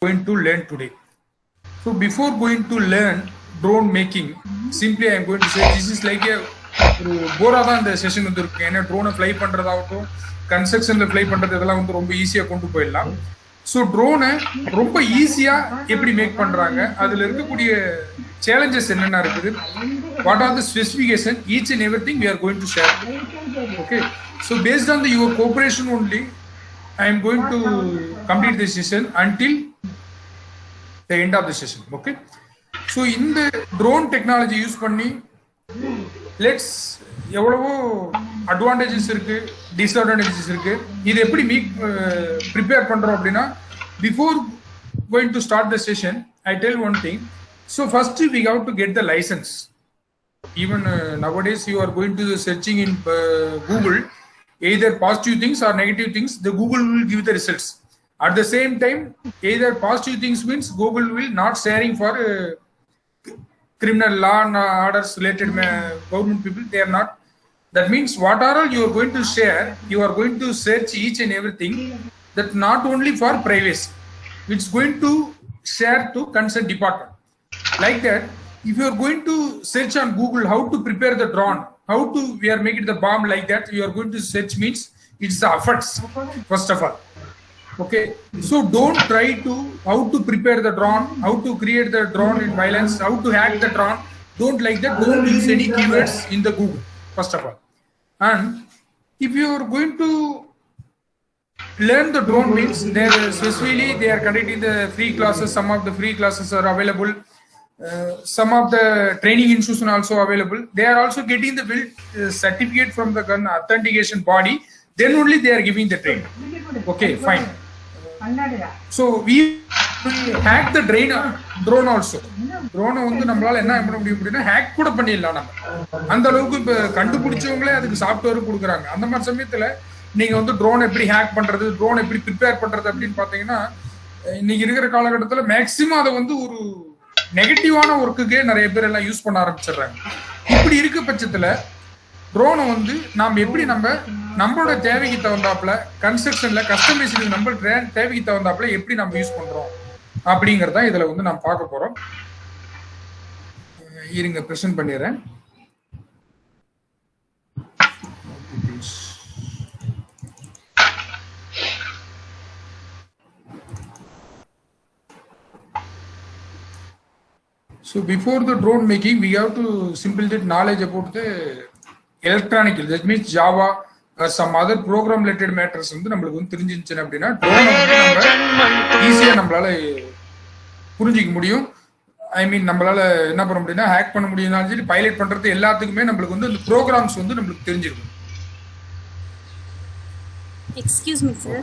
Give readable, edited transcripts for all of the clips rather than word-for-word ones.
going to learn today. So before going to learn drone making, simply I am going to say this is like a Bora தான் இந்த session வந்து இருக்கு. ஏன்னா ட்ரோனை fly பண்றதாகட்டும், கன்ஸ்ட்ரக்ஷன்ல fly பண்றது இதெல்லாம் வந்து ரொம்ப ஈஸியா கொண்டு போயிடலாம். ஸோ ட்ரோனை ரொம்ப ஈஸியா எப்படி மேக் பண்றாங்க, அதுல இருக்கக்கூடிய சேலஞ்சஸ் என்னென்ன இருக்குது, what are the specification, each and every thing we are going to share. Okay, so based on the your cooperation only I am going to complete this session until the end of the session. Okay, so in the drone technology use பண்ணி let's எவ்வளவோ advantages இருக்கு, disadvantages இருக்கு. இது எப்படி prepare பண்றோம் அப்படின்னா, before going to start the session I tell one thing. So first we have to get the license. Even nowadays you are going to the searching in Google, either positive things or negative things, the Google will give the results. At the same time, either positive things means Google will not sharing for criminal law and orders related government people, they are not. That means what are all you are going to share, you are going to search each and everything, that not only for privacy, it's going to share to concerned department. Like that, if you are going to search on Google how to prepare the drone, how to we are making the bomb, like that you are going to search means it's the efforts first of all. Okay, so don't try to how to prepare the drone, how to create the drone in violence, how to hack the drone. Don't like that. Don't use any keywords in the Google first of all. And if you are going to learn the drone means there specifically they are conducting the free classes. Some of the free classes are available. Some of the training institutions also available. They are also getting the certificate from the gun authentication body. Then only they are giving the training. Okay, fine. So we hack the drone also. Drone வந்து நம்மளால என்ன பண்ண முடியும் அப்படின்னா hack கூட பண்ணிடலாம். நம்ம அந்த அளவுக்கு இப்போ கண்டுபிடிச்சவங்களே அதுக்கு சாஃப்ட்வேர் கொடுக்குறாங்க. அந்த மாதிரி சமயத்துல நீங்க வந்து ட்ரோன் எப்படி ஹேக் பண்றது, ட்ரோன் எப்படி ப்ரிப்பேர் பண்றது அப்படின்னு பாத்தீங்கன்னா, இன்னைக்கு இருக்கிற காலகட்டத்துல மேக்சிமம் அதை வந்து ஒரு நெகட்டிவான ஒர்க்குக்கே நிறைய பேர் எல்லாம் யூஸ் பண்ண ஆரம்பிச்சிடுறாங்க. இப்படி இருக்க பட்சத்துல ட்ரோனை வந்து நாம் எப்படி நம்மளோட தேவைக்கு தகுந்தாப்புல கன்ஸ்ட்ரக்ஷன்ல கஸ்டமைசேஷன் நம்ம தேவைக்கு தகுந்தாப்புல எப்படி நம்ம யூஸ் பண்றோம் அப்படிங்கறத இதுல வந்து நாம் பார்க்க போறோம். இருங்க பிரசன்ட் பண்ணிடுறேன். So before the drone making, we have to simply get knowledge about the electronic. That means Java or some other program related matters. வந்து நம்மளுக்கு வந்து தெரிஞ்சிருந்துச்சு அப்படின்னா ட்ரோனை வந்து நம்ம ஈஸியா நம்மளால புரிஞ்சிக்க முடியும். ஐ மீன் நம்மளால என்ன பண்ண முடியும்னா ஹேக் பண்ண முடியும்னாலும் சரி, பைலட் பண்றது எல்லாத்துக்குமே நம்மளுக்கு வந்து இந்த ப்ரோக்ராம்ஸ் வந்து நம்மளுக்கு தெரிஞ்சிருக்கும். Excuse me, sir.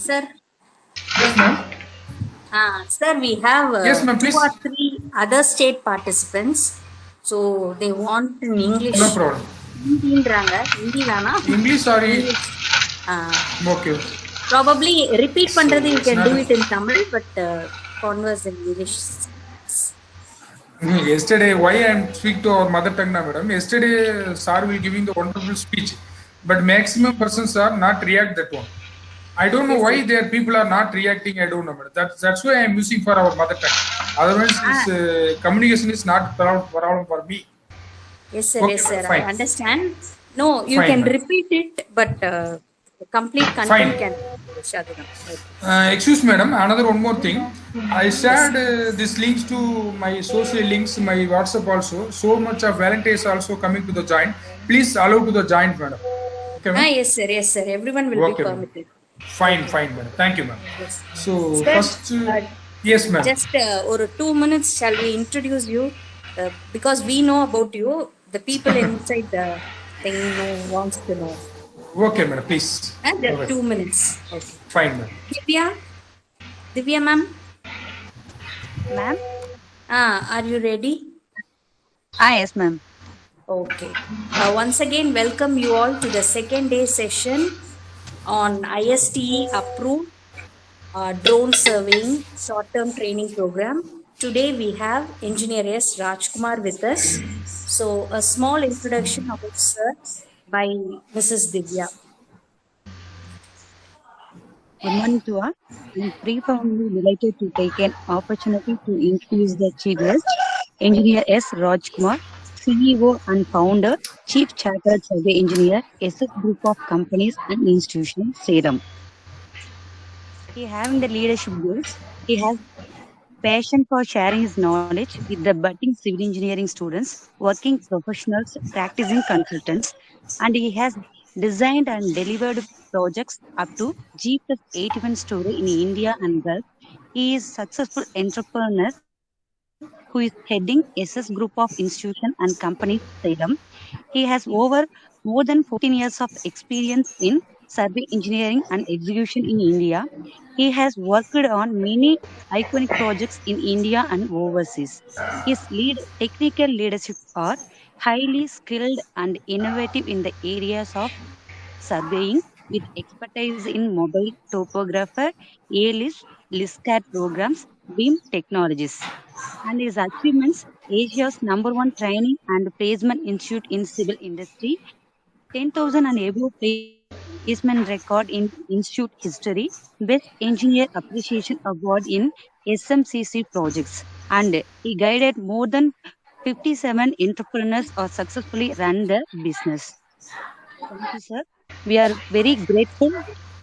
Sir. Yes, ma'am. Sir, we have yes, ma'am, 2 or 3 other state participants, so they want in English. No problem. Hindi dana? English or okay. Probably repeat pandradhu you can do it in Tamil, but converse in English. Yesterday, why I am speaking to our mother tongue now, madam. Yesterday, sir will giving the wonderful speech, but maximum persons are not react that one. I don't know why their people are not reacting. I don't know, but that's why I am using for our mother tongue. Otherwise, this communication is not problem for me. Yes, sir. Okay, yes, sir. fine. I understand. No, you Fine, can ma'am. repeat it, but complete content Fine. can. Excuse me, madam. Another one more thing. I shared these links to my social links, my WhatsApp also. So much of volunteers also coming to the join. Please allow to the join, madam. Okay, ma'am? Yes, sir. Yes, sir. Everyone will Okay, be ma'am. permitted. Fine, madam. Thank you, ma'am. Yes. So Sir, first, yes, ma'am. Just or 2 minutes, shall we introduce you? Because we know about you, the people inside the thing wants to know. Okay, madam. Please. Just 2 minutes. Okay. Fine, ma'am. Divya, ma'am. Ma'am? Are you ready? Yes, ma'am. Okay. Once again, welcome you all to the second day session on ISTE approved drone surveying short-term training program. Today we have Engineer S. Rajkumar with us. So a small introduction about sir by Mrs. Divya. Good morning to all. I'm profoundly delighted to take an opportunity to introduce the chief guest, Engineer S. Rajkumar, CEO and founder, Chief Chartered Survey Engineer, SS Group of Companies and Institutions, Salem. He having the leadership goals. He has passion for sharing his knowledge with the budding civil engineering students, working professionals, practicing consultants, and he has designed and delivered projects up to G plus 81 story in India and Gulf. He is successful entrepreneur who is heading SS Group of Institution and Companies Salem. He has more than 14 years of experience in survey engineering and execution in India. He has worked on many iconic projects in India and overseas. His technical leadership are highly skilled and innovative in the areas of surveying with expertise in mobile topographer, A-list, LISCAT programs, BIM technologies. And his achievements, Asia's number one training and placement institute in civil industry, 10,000 and above placement record in institute history, Best Engineer Appreciation Award in SMCC projects, and he guided more than 57 entrepreneurs or successfully run their business. Thank you, sir. We are very grateful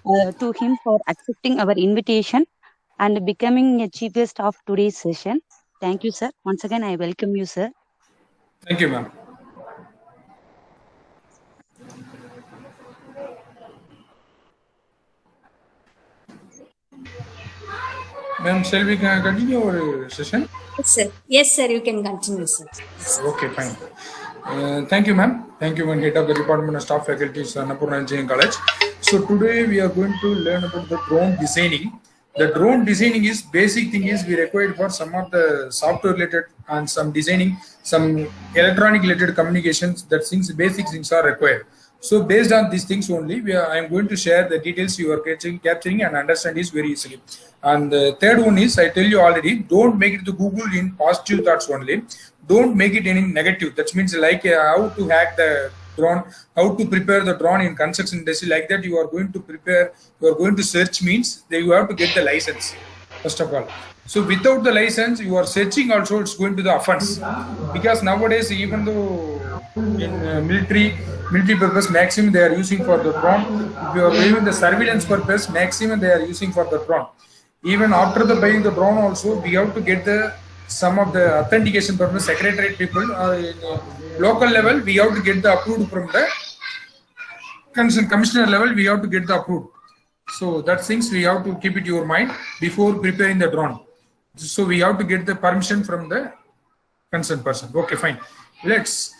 to him for accepting our invitation and becoming a chief guest of today's session. Thank you, sir. Once again, I welcome you, sir. Thank you, ma'am. Ma'am, shall we continue our session? Yes, sir. Yes, sir. You can continue, sir. Okay, fine. Thank you, ma'am. Thank you, head of the Department of Staff Faculties, Annapurna Engineering College. So today we are going to learn about the drone designing. The drone designing is basic thing is we required for some of the software related and some designing, some electronic related communications. That things, basic things are required. So based on these things only, I am going to share the details you are capturing and understand is very easily. And the third one is, I tell you already, don't make it to Google in positive thoughts only. Don't make it in negative. That means like how to hack the drone, how to prepare the drone in construction industry. Like that, you are going to prepare, you are going to search means that you have to get the license, first of all. So without the license, you are searching also, it's going to the offense. Because nowadays, even though in military purpose, maximum they are using for the drone. If you are doing the surveillance purpose, maximum they are using for the drone. Even after the buying the drone also, we have to get the some of the authentication purpose, secretariat people in local level, we have to get the approved from the commissioner level, we have to get the approved. So that things we have to keep it in your mind before preparing the drone. So we have to get the permission from the concerned person. Okay, fine. Let's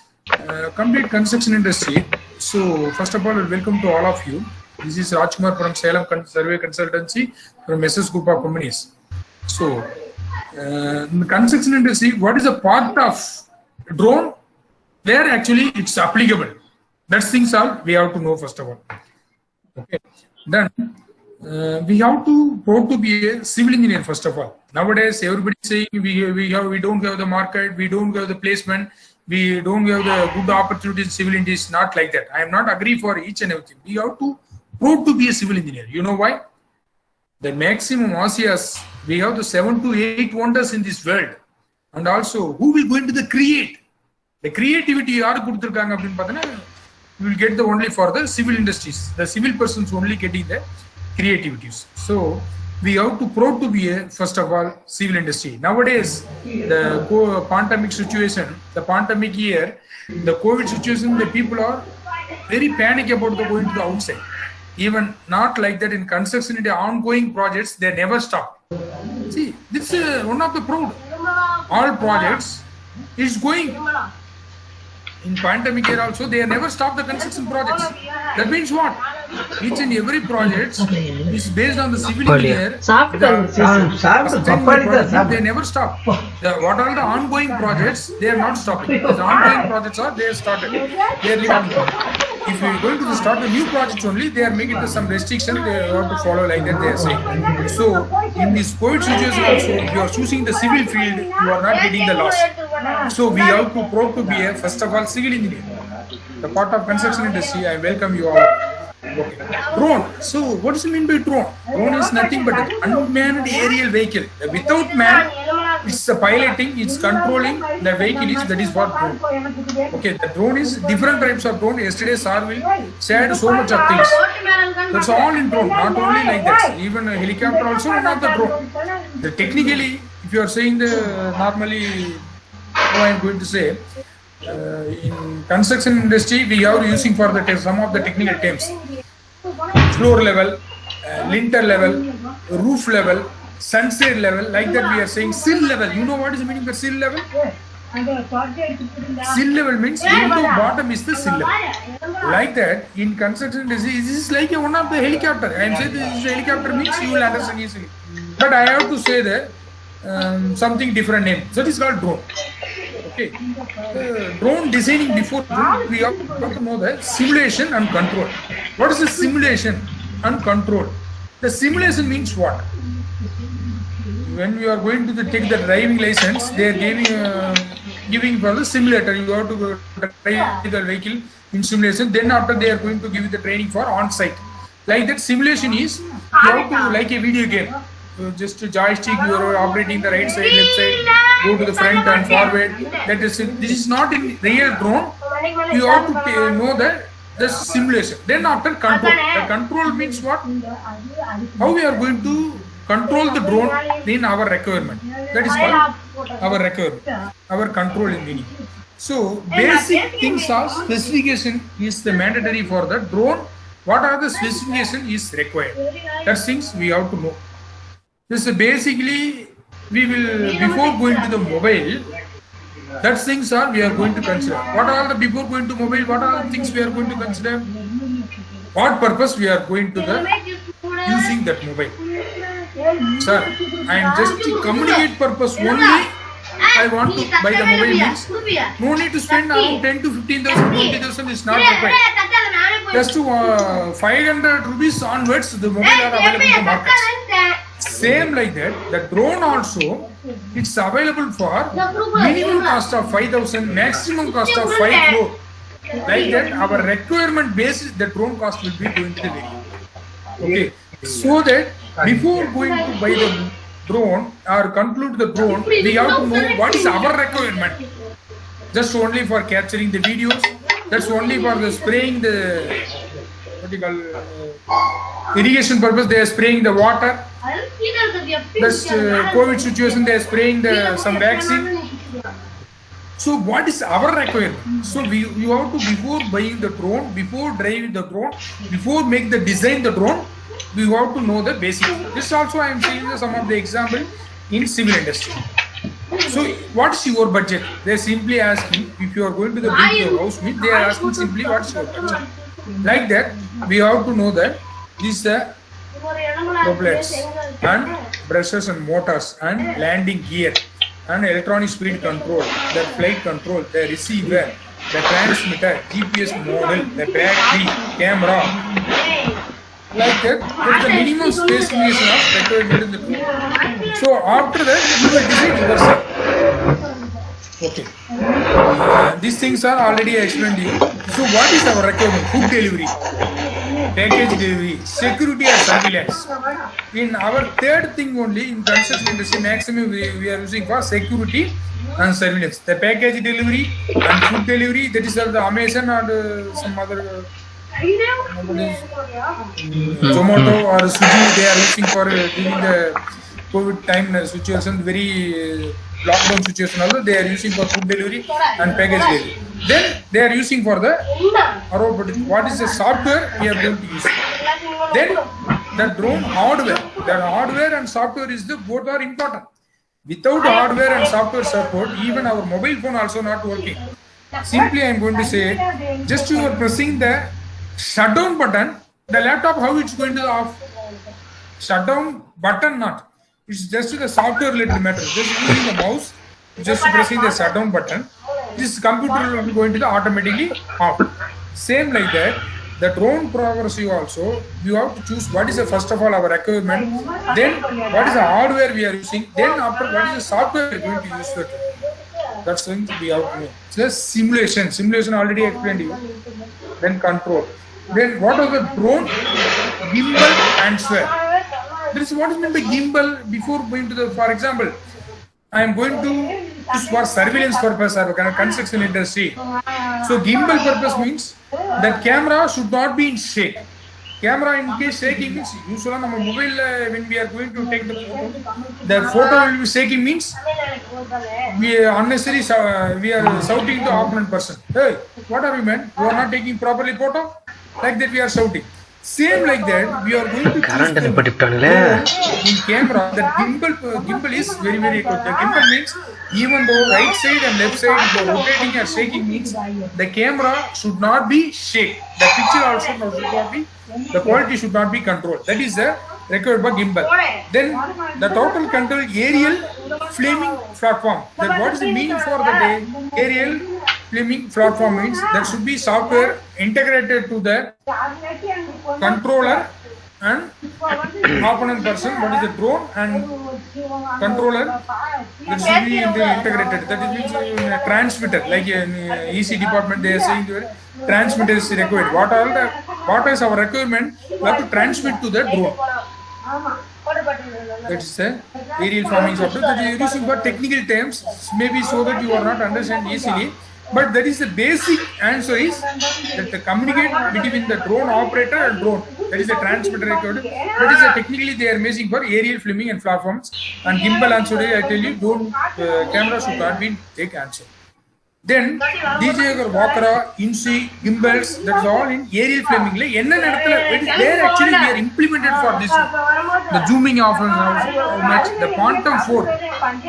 complete construction industry. So first of all, welcome to all of you. This is Rajkumar from Salem Survey Consultancy from SS Group of Companies. So in the construction industry, what is a part of drone? Where actually it's applicable. That's things all we have to know first of all. Okay. Then we have to prove to be a civil engineer first of all. Nowadays, everybody saying we don't have the market, we don't have the placement, we don't have the good opportunities in civil engineering. It's not like that. I am not agree for each and everything. We have to prove to be a civil engineer. You know why? The maximum ASIAs, we have the 7 to 8 wonders in this world. And also, who will go into the create? The creativity you will get the only for the civil industries. The civil persons only getting the creativities. So, we have to prove to be a, first of all, civil industry. Nowadays, the pandemic situation, the pandemic year, the COVID situation, the people are very panic about the going to the outside. Even not like that in construction, in the ongoing projects, they never stop. See, this is one of the proud. All projects is going. In pandemic year also, they never stop the construction projects. That means what? Each and every project is based on the civil engineer. They never stop. What are the ongoing projects? They are not stopping. The ongoing projects are they are started. They are living. If you are going to start a new project only, they are making some restriction. They have to follow like that. They are saying. So in this COVID situation also, if you are choosing the civil field, you are not getting the loss. So we have to prove to be a first of all civil engineer. The part of construction industry, I welcome you all. Okay. Drone. So, what does it mean by drone? Drone is nothing but an unmanned aerial vehicle. Without man, it's the piloting, it's controlling the vehicle. That is what drone. Okay, the drone is different types of drone. Yesterday, sir will said so much of things. That's all in drone. Not only like that. Even a helicopter also one of the drone. Technically, if you are saying the normally, what I am going to say. In construction industry, we are using for the some of the technical terms: floor level, linter level, roof level, sunshade level. Like that, we are saying sill level. You know what is the meaning of sill level? Sill level means window bottom is the sill level. Like that, in construction industry, this is like one of the helicopter. I am saying this is a helicopter means you will understand easily. But I have to say that something different name. That is called drone. Okay. Drone designing before drone, we have to know the simulation and control. What is the simulation and control? The simulation means what? When you are going to take the driving license, they are giving for the simulator. You have to drive the vehicle in simulation. Then after they are going to give you the training for on-site. Like that, simulation is you have to like a video game. Just a joystick, you are operating the right side, left side, go to the front and forward. That is it. This is not in real drone. You have to know that the simulation. Then after control. The control means what? How we are going to control the drone in our requirement. That is called our requirement. Our control in meaning. So basic things are specification is the mandatory for the drone. What are the specification is required? That's things we have to know. This basically we will before going to the mobile. That things are we are going to consider. What are the before going to mobile? What are the things we are going to consider? What purpose we are going to the using that mobile? Sir, I am just to communicate purpose only. I want to buy the mobile means no need to spend around 10 to 15,000, 20,000 is not required. Just to 500 rupees onwards, the mobile are available in the market. Same like that, the drone also, it's available for minimum cost of 5,000, maximum cost of 5 crore. Like that, our requirement basis, the drone cost will be going to the vary. Okay, so that before going to buy the drone or conclude the drone, we have to know what is our requirement. Just only for capturing the videos, that's only for the spraying the what you call irrigation purpose. They are spraying the water. That's COVID situation. They are spraying some vaccine. So what is our requirement? So you have to before buying the drone, before driving the drone, before make the design the drone, we have to know the basics. This also I am saying some of the example in civil industry. So what is your budget? They are simply asking if you are going to the build your house, they are asking simply what is your budget. Like that, we have to know that these propellers and brushes and motors and landing gear and electronic speed control, the flight control, the receiver, the transmitter, GPS model, the battery, camera. Like that, there is a minimum specification of requirement in the drone. So after that, you will design yourself. Okay. These things are already explained to you. So what is our requirement? Food delivery, package delivery, security and surveillance. In our third thing only, in construction industry, maximum we are using for security and surveillance. The package delivery and food delivery, that is the Amazon and some other Zomato or Swiggy, they are using for during the COVID time situation, very lockdown situation also, they are using for food delivery and package delivery. Then they are using for the what is the software we are going to use. Then the drone hardware, the hardware and software is the both are important. Without hardware and software support, even our mobile phone also not working. Simply I am going to say, just you are pressing the shutdown button, the laptop how it's going to off? Shutdown button not. It's just the software related matter. Just using the mouse, just pressing the shutdown button, this computer will be going to the automatically off. Same like that, the drone progressive also, you have to choose what is the first of all our requirement, then what is the hardware we are using, then after what is the software we are going to use for it. That's something we have to know. So simulation already explained to you. Then control. Then what are the drone, gimbal and swear? This is what is meant by gimbal. Before going to the, for example, I am going to for surveillance purpose or construction industry. So gimbal purpose means that camera should not be in shake. Camera in case shaking means usually on our mobile when we are going to take the photo will be shaking means we are unnecessary we are shouting to opponent person. Hey, what are you man? You are not taking properly photo. Like that we are shouting. Same like that, we are going to choose the in camera. That gimbal is very good. The gimbal means even though right side and left side the rotating or shaking means the camera should not be shake. The picture also should not be, the quality should not be controlled. That is the required by gimbal. Then the total control aerial flaming platform. Then what is the meaning for the aerial flaming platform means that should be software integrated to the controller and opponent person. What is the drone and controller that should be integrated. That is means in a transmitter, like in EC department they are saying the transmitter is required. What is our requirement? We have to transmit to the drone. That is the aerial farming software that you are using for technical terms, maybe so that you are not understand easily. But that is the basic answer is that the communicate between the drone operator and drone. That is the transmitter record. That is the technically they are using for aerial filming and platforms. And gimbal answer I tell you, drone camera should not be take answer. Then DJ Walkera, INSI, gimbals, that is all in aerial filming. There actually we are implemented for this. The zooming of the Quantum 4.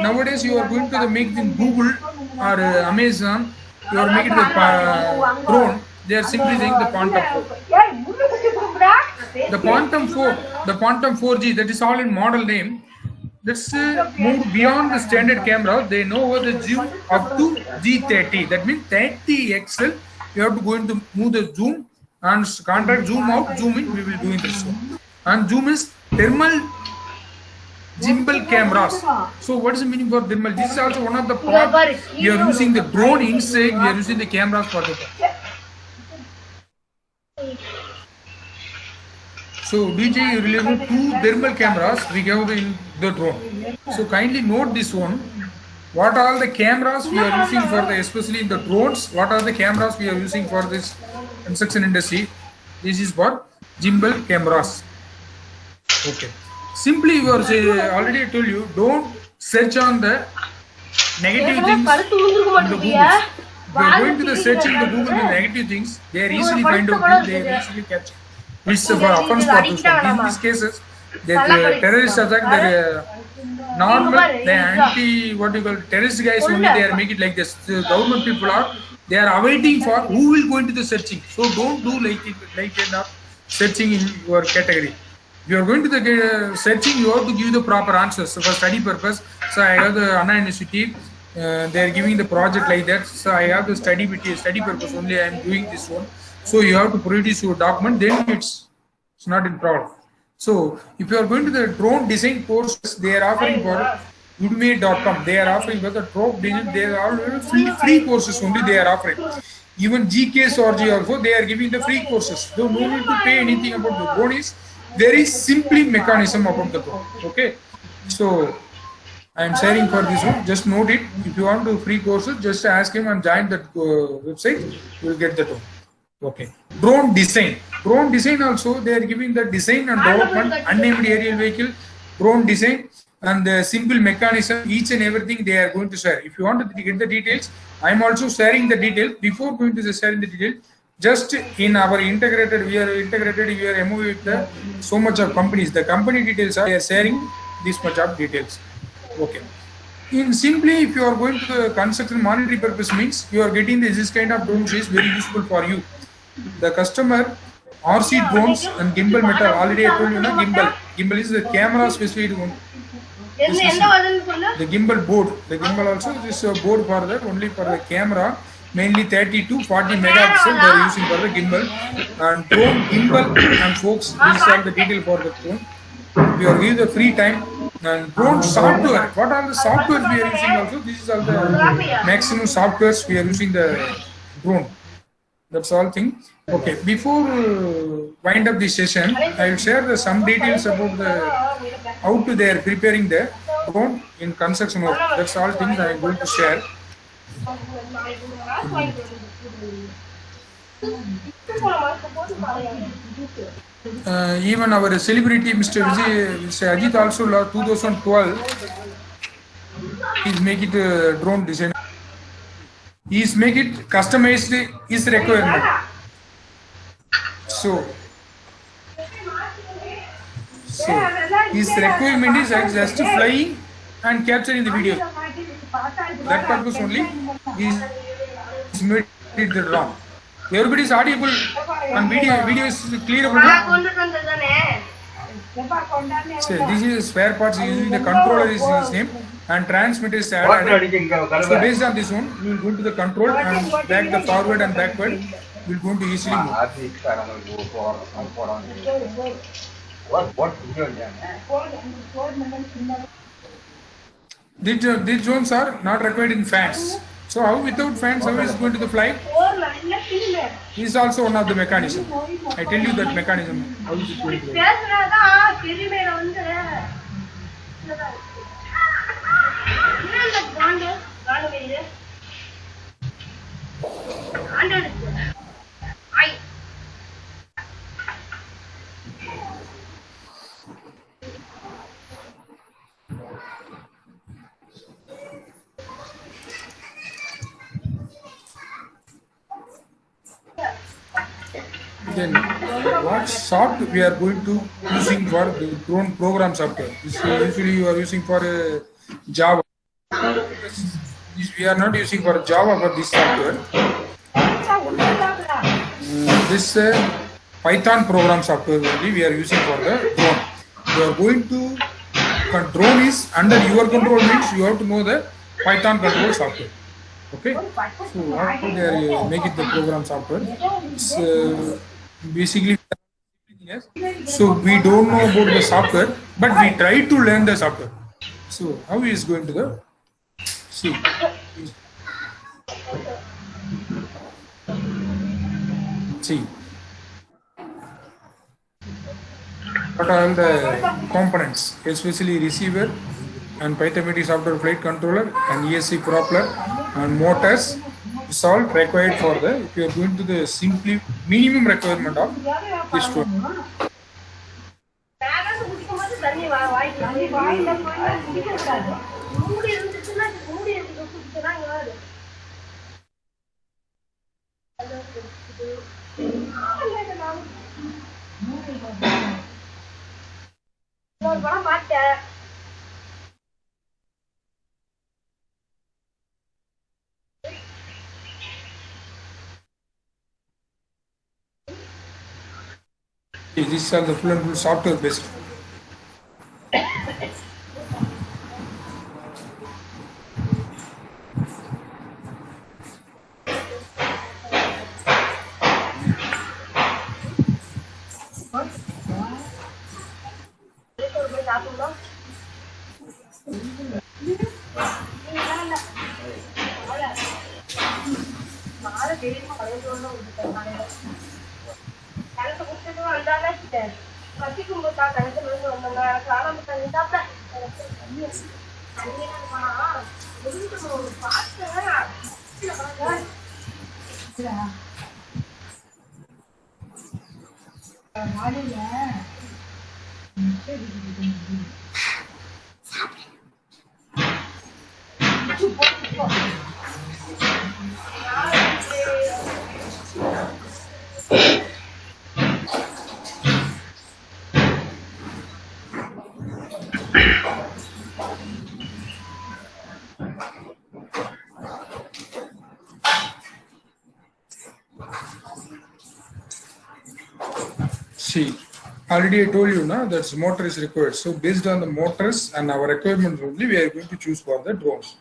Nowadays you are going to make in Google or Amazon. You are making the drone, they are simply saying the Quantum 4. The Quantum 4, the Quantum 4G, that is all in model name. Let's move beyond the standard camera. They know what the zoom up to G30. That means 30XL. You have to go into move the zoom and contract zoom out, zoom in. We will do in this one. And zoom is thermal gimbal cameras. So what is the meaning for thermal? This is also one of the parts. We are using the drone inside. We are using the cameras for the. So DJ related to thermal cameras we have in the drone. So kindly note this one. What are the cameras we are using for the, especially in the drones? What are the cameras we are using for this construction industry? This is for gimbal cameras. Okay. Simply you are already I told you, don't search on the negative things in the Google. If you are going to the search in the Google with negative things, they are easily find out, they are easily capture. Which for offense purpose. In these cases, the terrorist attack, the normal, the anti, what you call terrorist guys only they are make it like this. The government people are, they are awaiting for who will go into the searching. So don't do like searching in your category. If you are going to the searching, you have to give the proper answers. So for study purpose, so I have the Anna University, they are giving the project like that. So I have the study purpose only. I am doing this one. So you have to produce your document. Then it's not in problem. So if you are going to the drone design courses, they are offering for Udemy.com. They are offering for the drone design. They are all free courses only. They are offering. Even GKS or G also they are giving the free courses. So no need to pay anything about the drone. Is very simply mechanism about the drone. Okay. So I am sharing for this one. Just note it. If you want to free courses, just ask him and join that website. You will get the drone. Okay. Drone design. Drone design also they are giving the design and development, unnamed aerial vehicle, drone design and the simple mechanism, each and everything they are going to share. If you want to get the details, I am also sharing the details. Before going to the sharing the details, just in our integrated, we are MOU with the so much of companies. The company details are sharing this much of details. Okay. In simply, if you are going to the construction monetary purpose means you are getting this kind of drones is very useful for you. The customer RC drones and gimbal metal. Already I told you, gimbal. Gimbal is the camera specific one. The gimbal board. The gimbal also is a board for that, only for the camera. Mainly 30 to 40 megapixel they are using for the gimbal. And drone, gimbal and folks, these are the detail for the drone. We are giving the free time. And drone software. What are the softwares we are using also? This is all the maximum softwares we are using the drone. That's all thing. Okay, before wind up this session, I will share some details about the how to they are preparing the drone in construction work. That's all things I am going to share. Even our celebrity Mr. Ajit also 2012 is make it drone design. He is make it customized his requirement. So his requirement is just flying and capturing the video. That purpose only is made it the drone. Everybody is audible and video is clear. So this is spare parts. Usually the controller is his name and transmitter is added. So based on this one, we will go to the control and back the forward and backward. We will go to easily move. These zones are not required in fans. So how without fans, how is going to the flight? This is also one of the mechanism. I tell you that mechanism. How is it going to fly? Then what software we are going to using for the drone program software? Usually you are using for Java. We are not using for Java for this software. This Python program software only we are using for the drone. You are going to drone is under your control means you have to know the Python control software. Okay. So how they are make it the program software? It's, basically, so we don't know about the software, but we try to learn the software. So how is going to the see? What are all the components, especially receiver and Python software flight controller and ESC propeller and motors. It's all required for the, if you are going to the simply minimum requirement of this tool. These are the full and full software based. See, already I told you now that motor is required. So based on the motors and our requirements only, we are going to choose for the drones.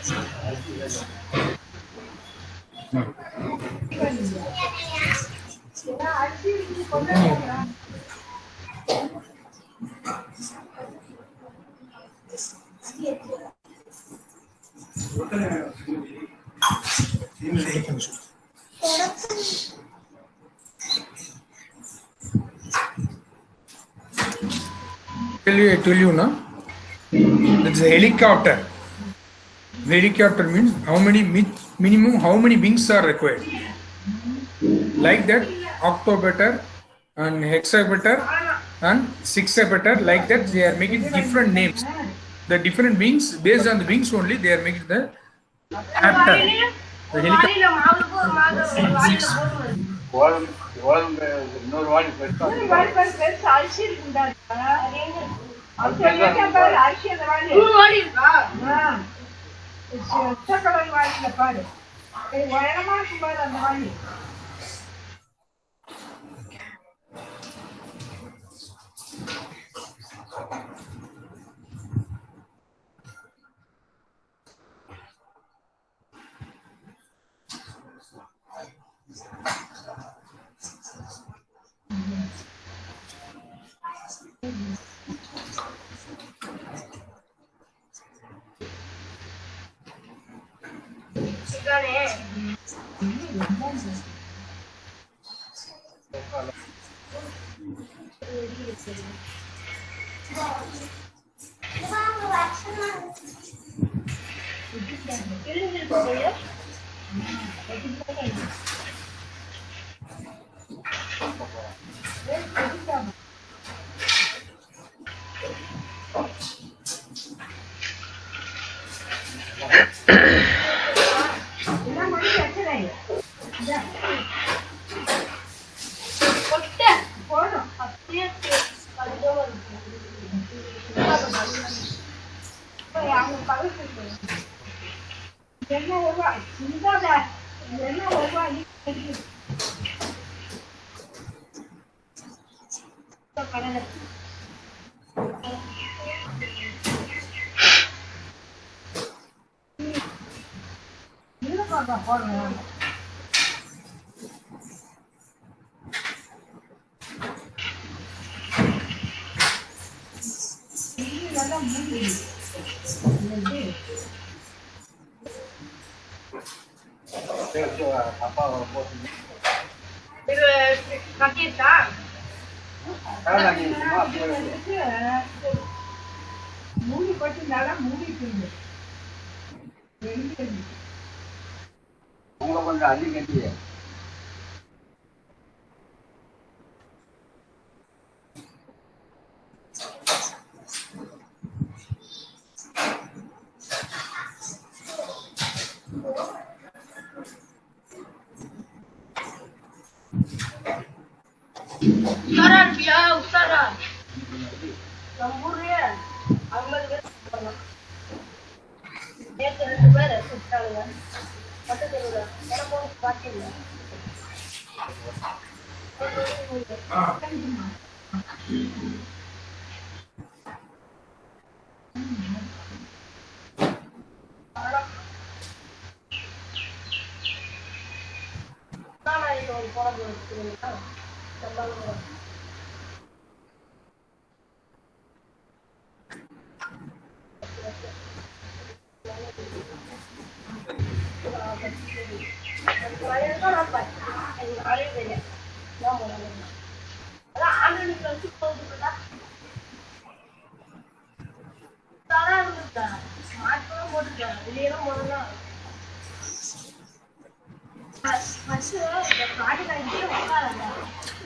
I tell you now. It's a helicopter. Helicopter means how many minimum how many wings are required. Like that, octobetter and hexabetter and sexabetter. Like that, they are making different names. The different wings, based on the wings only, they are making the apter. The helicopter. Six.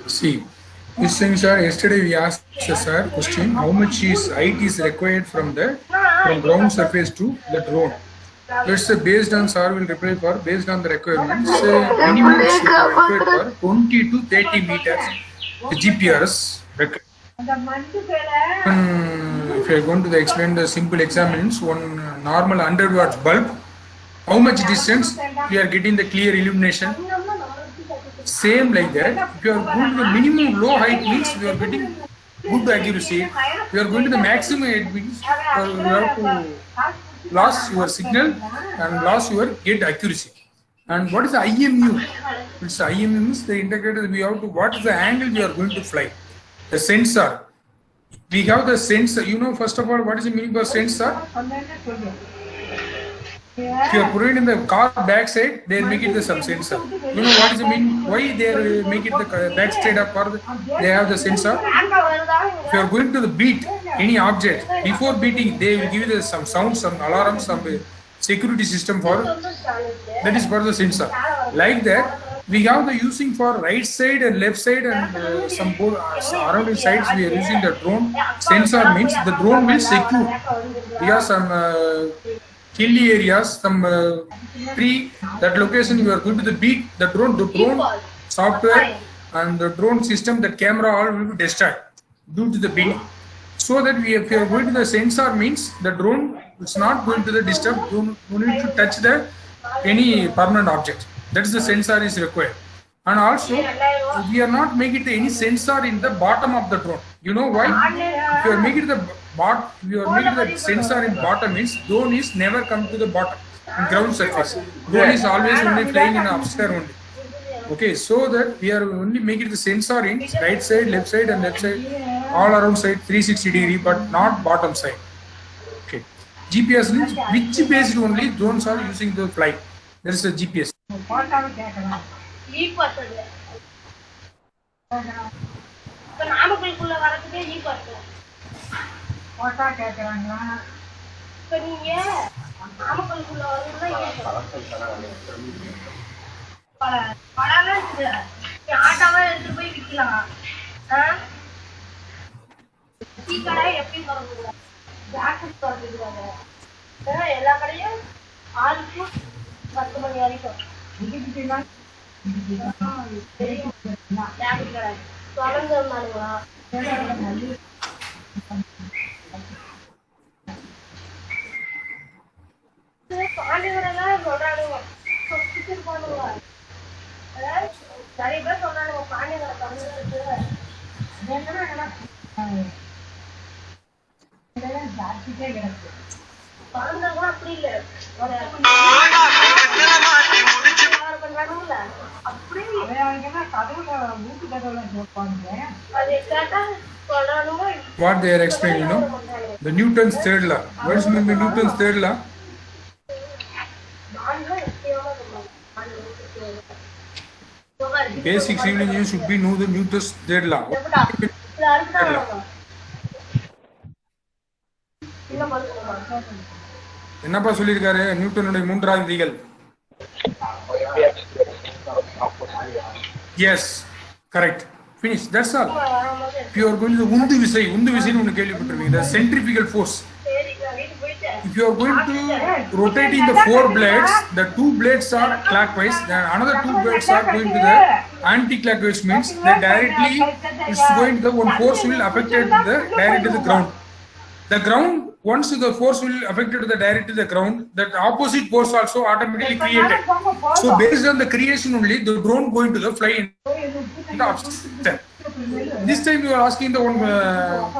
See, this thing, sir. Yesterday we asked sir question: how much is height is required from ground surface to the drone? Let's say based on sir will reply for based on the requirements. Minimum is required for 20 to 30 meters GPS. If you are going to explain the simple examples, one normal 100 watts bulb, how much distance we are getting the clear illumination? Same like that. If you are going to the minimum low height means we are getting good accuracy. We are going to the maximum height means we have to lost your signal and lost your gate accuracy. And what is the IMU? It's IMU means the integrated. We have to what is the angle we are going to fly. The sensor. We have the sensor. You know, first of all, what is the meaning of sensor? If you are putting in the car backside, they make it the some sensor. You know what is the mean? Why they make it the backside of car? They have the sensor. If you are going to the beat any object, before beating, they will give you some sound, some alarm, some security system for that is for the sensor. Like that, we have the using for right side and left side and some both surrounding sides. We are using the drone sensor means the drone will secure. We have some hilly areas, some tree. That location you are going to the beat. The drone software and the drone system, that camera all will be destroyed due to the beating. So that if you are going to the sensor means the drone is not going to the disturb. You need to touch the any permanent object. That is the sensor is required. And also we are not making any sensor in the bottom of the drone. You know why? If you are making the sensor in bottom means drone is never come to the bottom in ground surface. Drone is always only flying in upstairs only. Okay, so that we are only making the sensor in right side, left side, and left side, all around side 360 degree, but not bottom side. Okay, GPS means which based only drones are using to fly. There is a GPS. ஆட்டாவா எடுத்து போய் விக்கலாம். Tea கடை எப்படி திறந்துருக்காங்க, jacket திறந்துருக்காங்க. எல்லா கடையும் 6 to 10 மணி வரைக்கும் jacket கடை திறந்துருந்தானுங்களா? பாண்டிகரெல்லாம் சொல்றானுங்க, சொல்லிருப்பானுங்க. நிறைய பேர் சொல்றாங்க பாண்டியங்களை திறந்துருக்கு. ஜாக்கெட்டே கிடக்கு திறந்தா அப்படி இல்லை அப்படி கதவுல மூட்டு கதவுல போப்பாங்க. அது கேட்டா சொல்றானுங்க. What they are explaining, you know, the Newton's third law. What is mean by Newton's third law? Basic civil engineering should be know the Newton's third law. என்னப்பா சொல்லியிருக்காரு நியூட்டனுடைய மூன்றாவது விதிகள்? Yes, correct. Finish. That's all. If you are going to உந்து விசைன்னு ஒன்று கேள்விப்பட்டிருக்கீங்க. The centrifugal force. If you are going to rotating the 4 blades, the 2 blades are clockwise, then another 2 blades are going to the anti-clockwise, means that directly it's going to the one force will affect the direct to the ground. The ground, once the force will affect to the direct to the ground, that opposite force also automatically created. So based on the creation only, the drone going to the fly in the upstairs. This time you are asking the one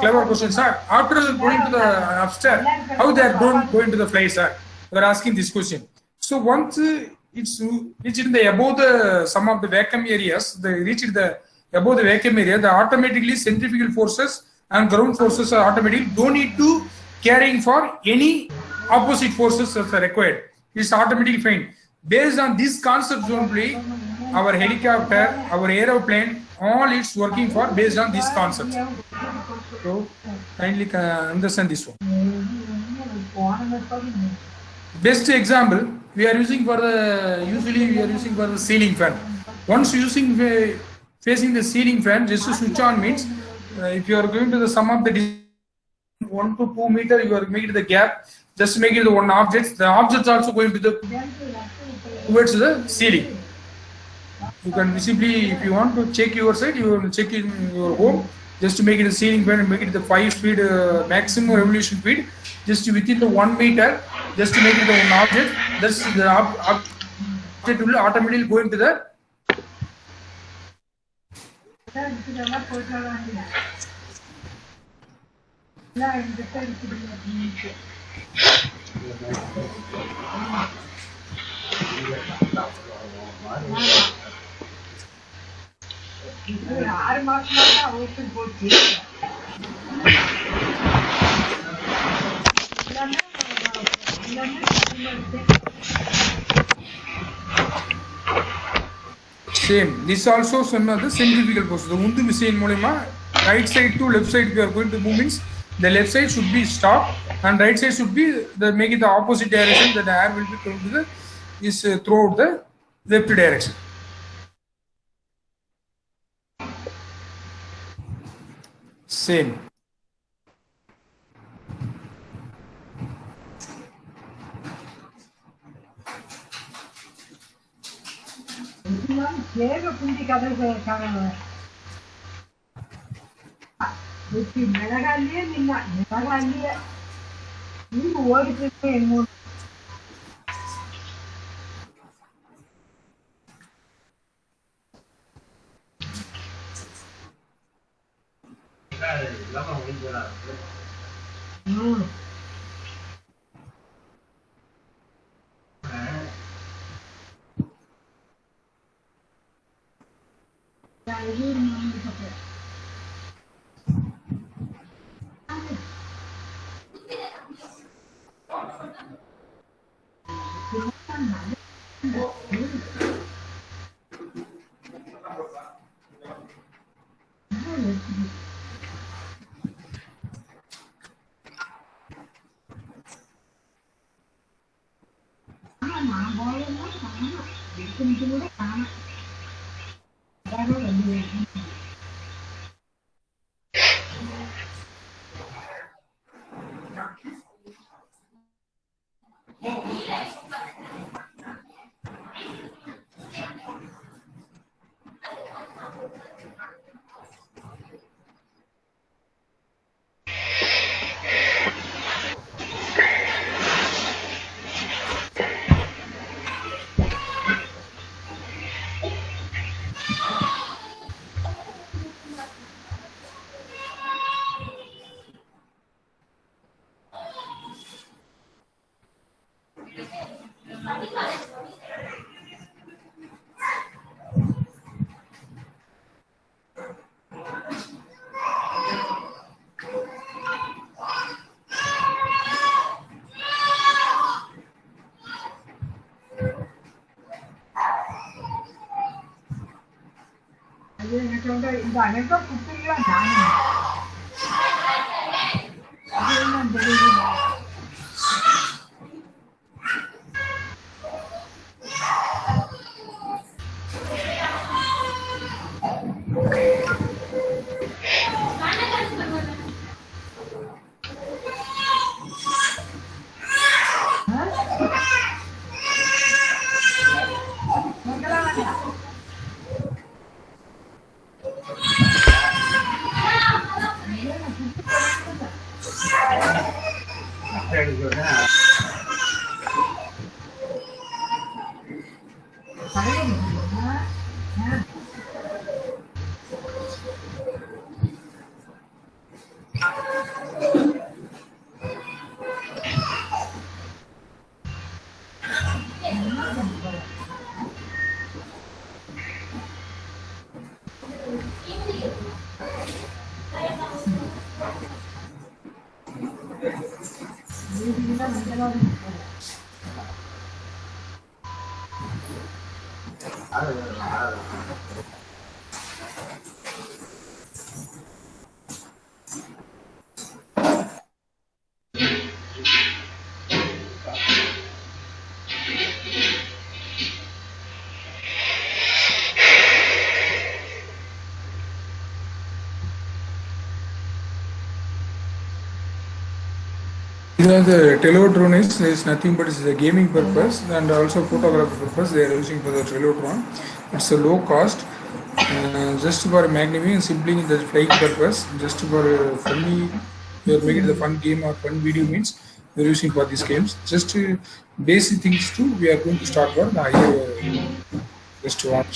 clever question, sir. After going to the upstairs, how they are going to the fly, sir? You are asking this question. So once it's in the above the some of the vacuum areas, they reach the above the vacuum area, the automatically centrifugal forces and ground forces are automatic. Don't need to carrying for any opposite forces that are required. It's automatically fine. Based on these concepts only, our helicopter, our aeroplane, all it's working for based on these concepts. So kindly understand this one. Best example we are using for the ceiling fan. Once using facing the ceiling fan, just to switch on means if you are going to the sum of the 1 to 2 meter, you are making the gap, just make it the one object. The objects also going to the towards the ceiling. You can simply, if you want to check your side, you will check in your home, just to make it a ceiling fan and make it the 5 speed maximum revolution speed, just within the 1 meter, just to make it the one object. That's the object will automatically go into the இது 6 மாசமா தான் open போச்சு. எல்லாமே Same. This also another centrifugal process. The உந்து விசையின் மூலமா right side to left side we are going to move means the left side should be stopped and right side should be make it the opposite direction, that the air will be thrown to the throughout the left direction. Same. தேவை புண்டி கதை மிளகாலியே நின்னா மிளகாலியே நீங்க ஓடிட்டு என்ன இந்த அனைத்தும் புத்தகம் The Telodrone is nothing but it's a gaming purpose and also photography purpose. They are using for the Telodrone. It's a low cost, just for magnifying and simply the flying purpose. Just for funny, you are making the fun game or fun video means we are using for these games. Just basic things too. We are going to start one. Just to watch.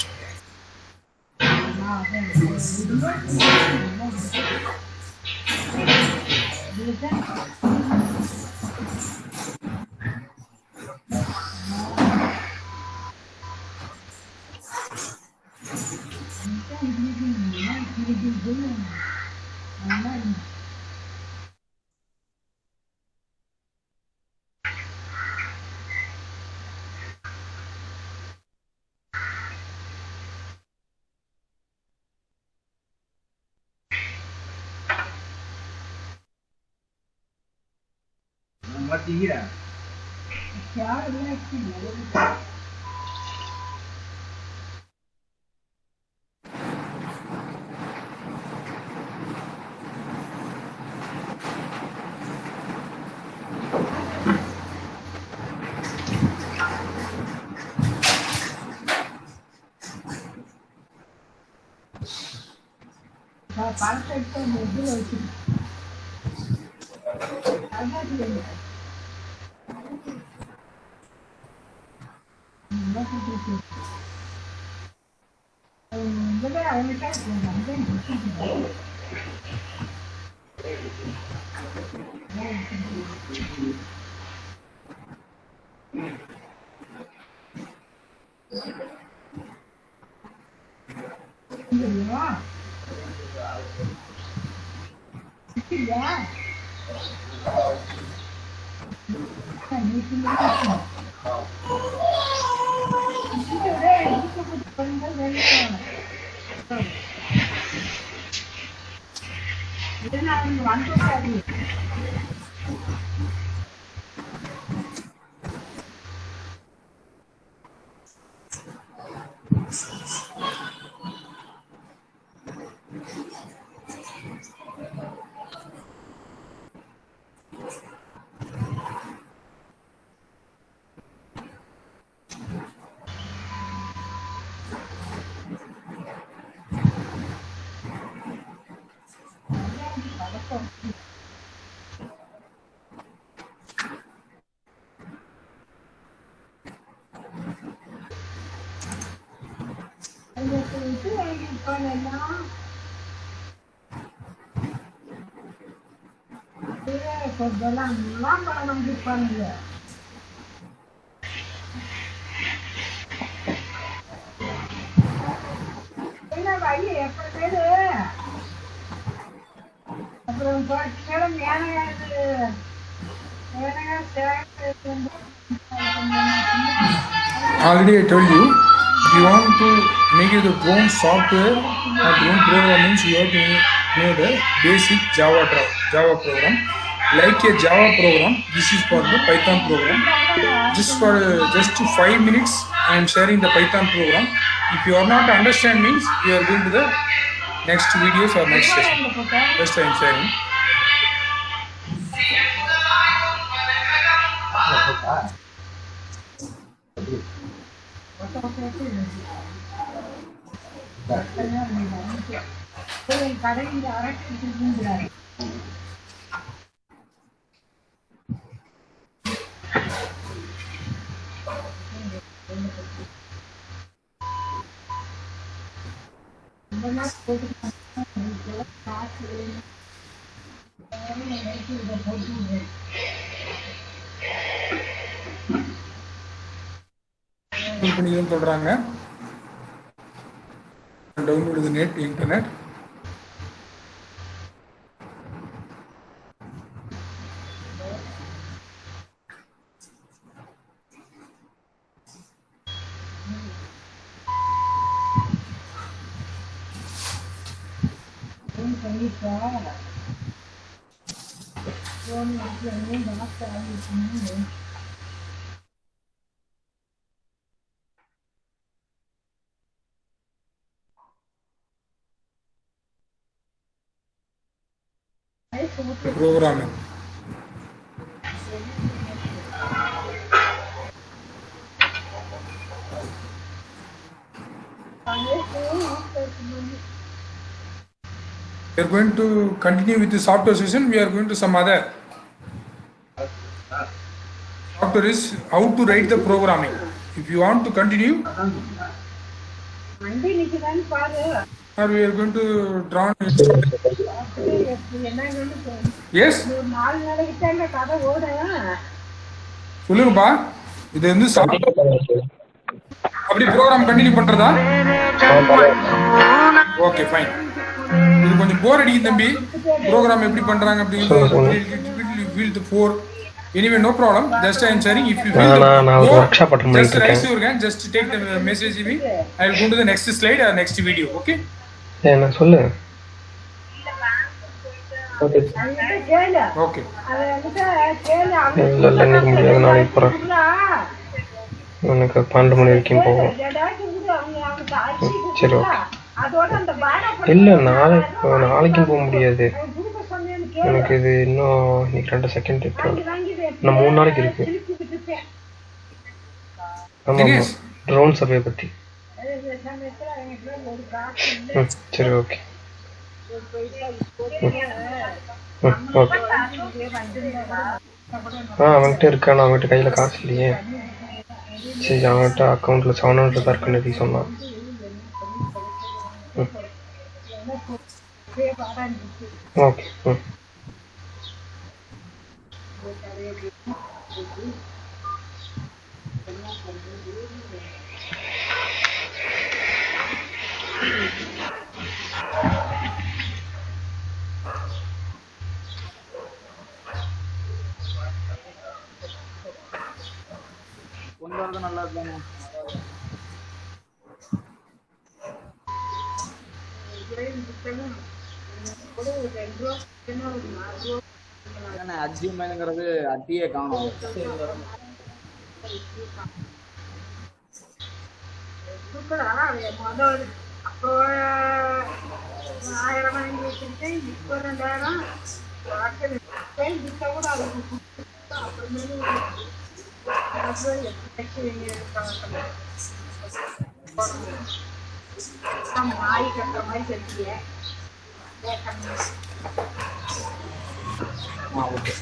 Already I told you, if you want to make it the drone software or drone programming, you have to know the basic Java program. Like a Java program, this is for the Python program. Just 5 minutes, I am sharing the Python program. If you are not understand means, you are going to the next videos or next session. Just I am sharing. பண்ணிக்கணும்னு சொல்றாங்க. Download the net internet. Programming. We are going to continue with the software session. We are going to some other software is how to write the programming. If you want to continue, or we are going to draw. Yes. சொல்லுங்கப்பா, இது வந்து அப்படி program continue பண்றதா? Okay fine. இது கொஞ்சம் போர் அடிக்குது தம்பி, program எப்படி பண்றாங்க அப்படிங்கிறது. 4 anyway no problem, just I am sharing. If you feel just raise your hand, just take the message me. I will go to the next slide or next video. Okay, என்ன சொல்லு. Okay அவன்கிட்ட கேளு. Okay அவன்கிட்ட கேளு. அவன் இல்லை இல்லை இன்னைக்கு முடியாது நாளைக்கு போகிறேன். எனக்கு 12 மணி வரைக்கும் போகும். ஏதாச்சும் கூட அவனுக்கு அரிசி சரி கொடுத்தா, ஓகே. அதோட அந்த பானை இல்லை நாளைக்கும் போக முடியாது. கொடுக்க சொன்னேன்னு கேளு. எனக்கு இது இன்னும் இன்னைக்கு 2 செகண்ட் இருக்கு. வாங்கி இன்னும் 3 நாளைக்கு இருக்கு. திருப்பி விட்டுட்டேன். ஆமாம் ஆமாம் தினேஷ் ட்ரோன் சர்வே பற்றி. அது சமயத்துல அவனுக்கு ஒரு காசு இல்லை. சரி ஓகே. ஒரு பைசா ஓகே அவன்கிட்ட இருக்கான். அவன்கிட்ட கையில் காசு இல்லையே. சரி அவன்கிட்ட அக்கௌண்ட்டில் 700 தான் இருக்குன்னு சொன்னான். ஓகே கொண்டு வரது நல்லா இருந்தாங்க. அஜிமேனுங்கிறது அட்டியே காணும். அப்போ 1000 வாங்கி வச்சிருக்கேன். இப்போ 2000 கூட அதுக்கு அப்புறமேலு மாறி கட்டுற மாதிரி கட்டிய ஓகே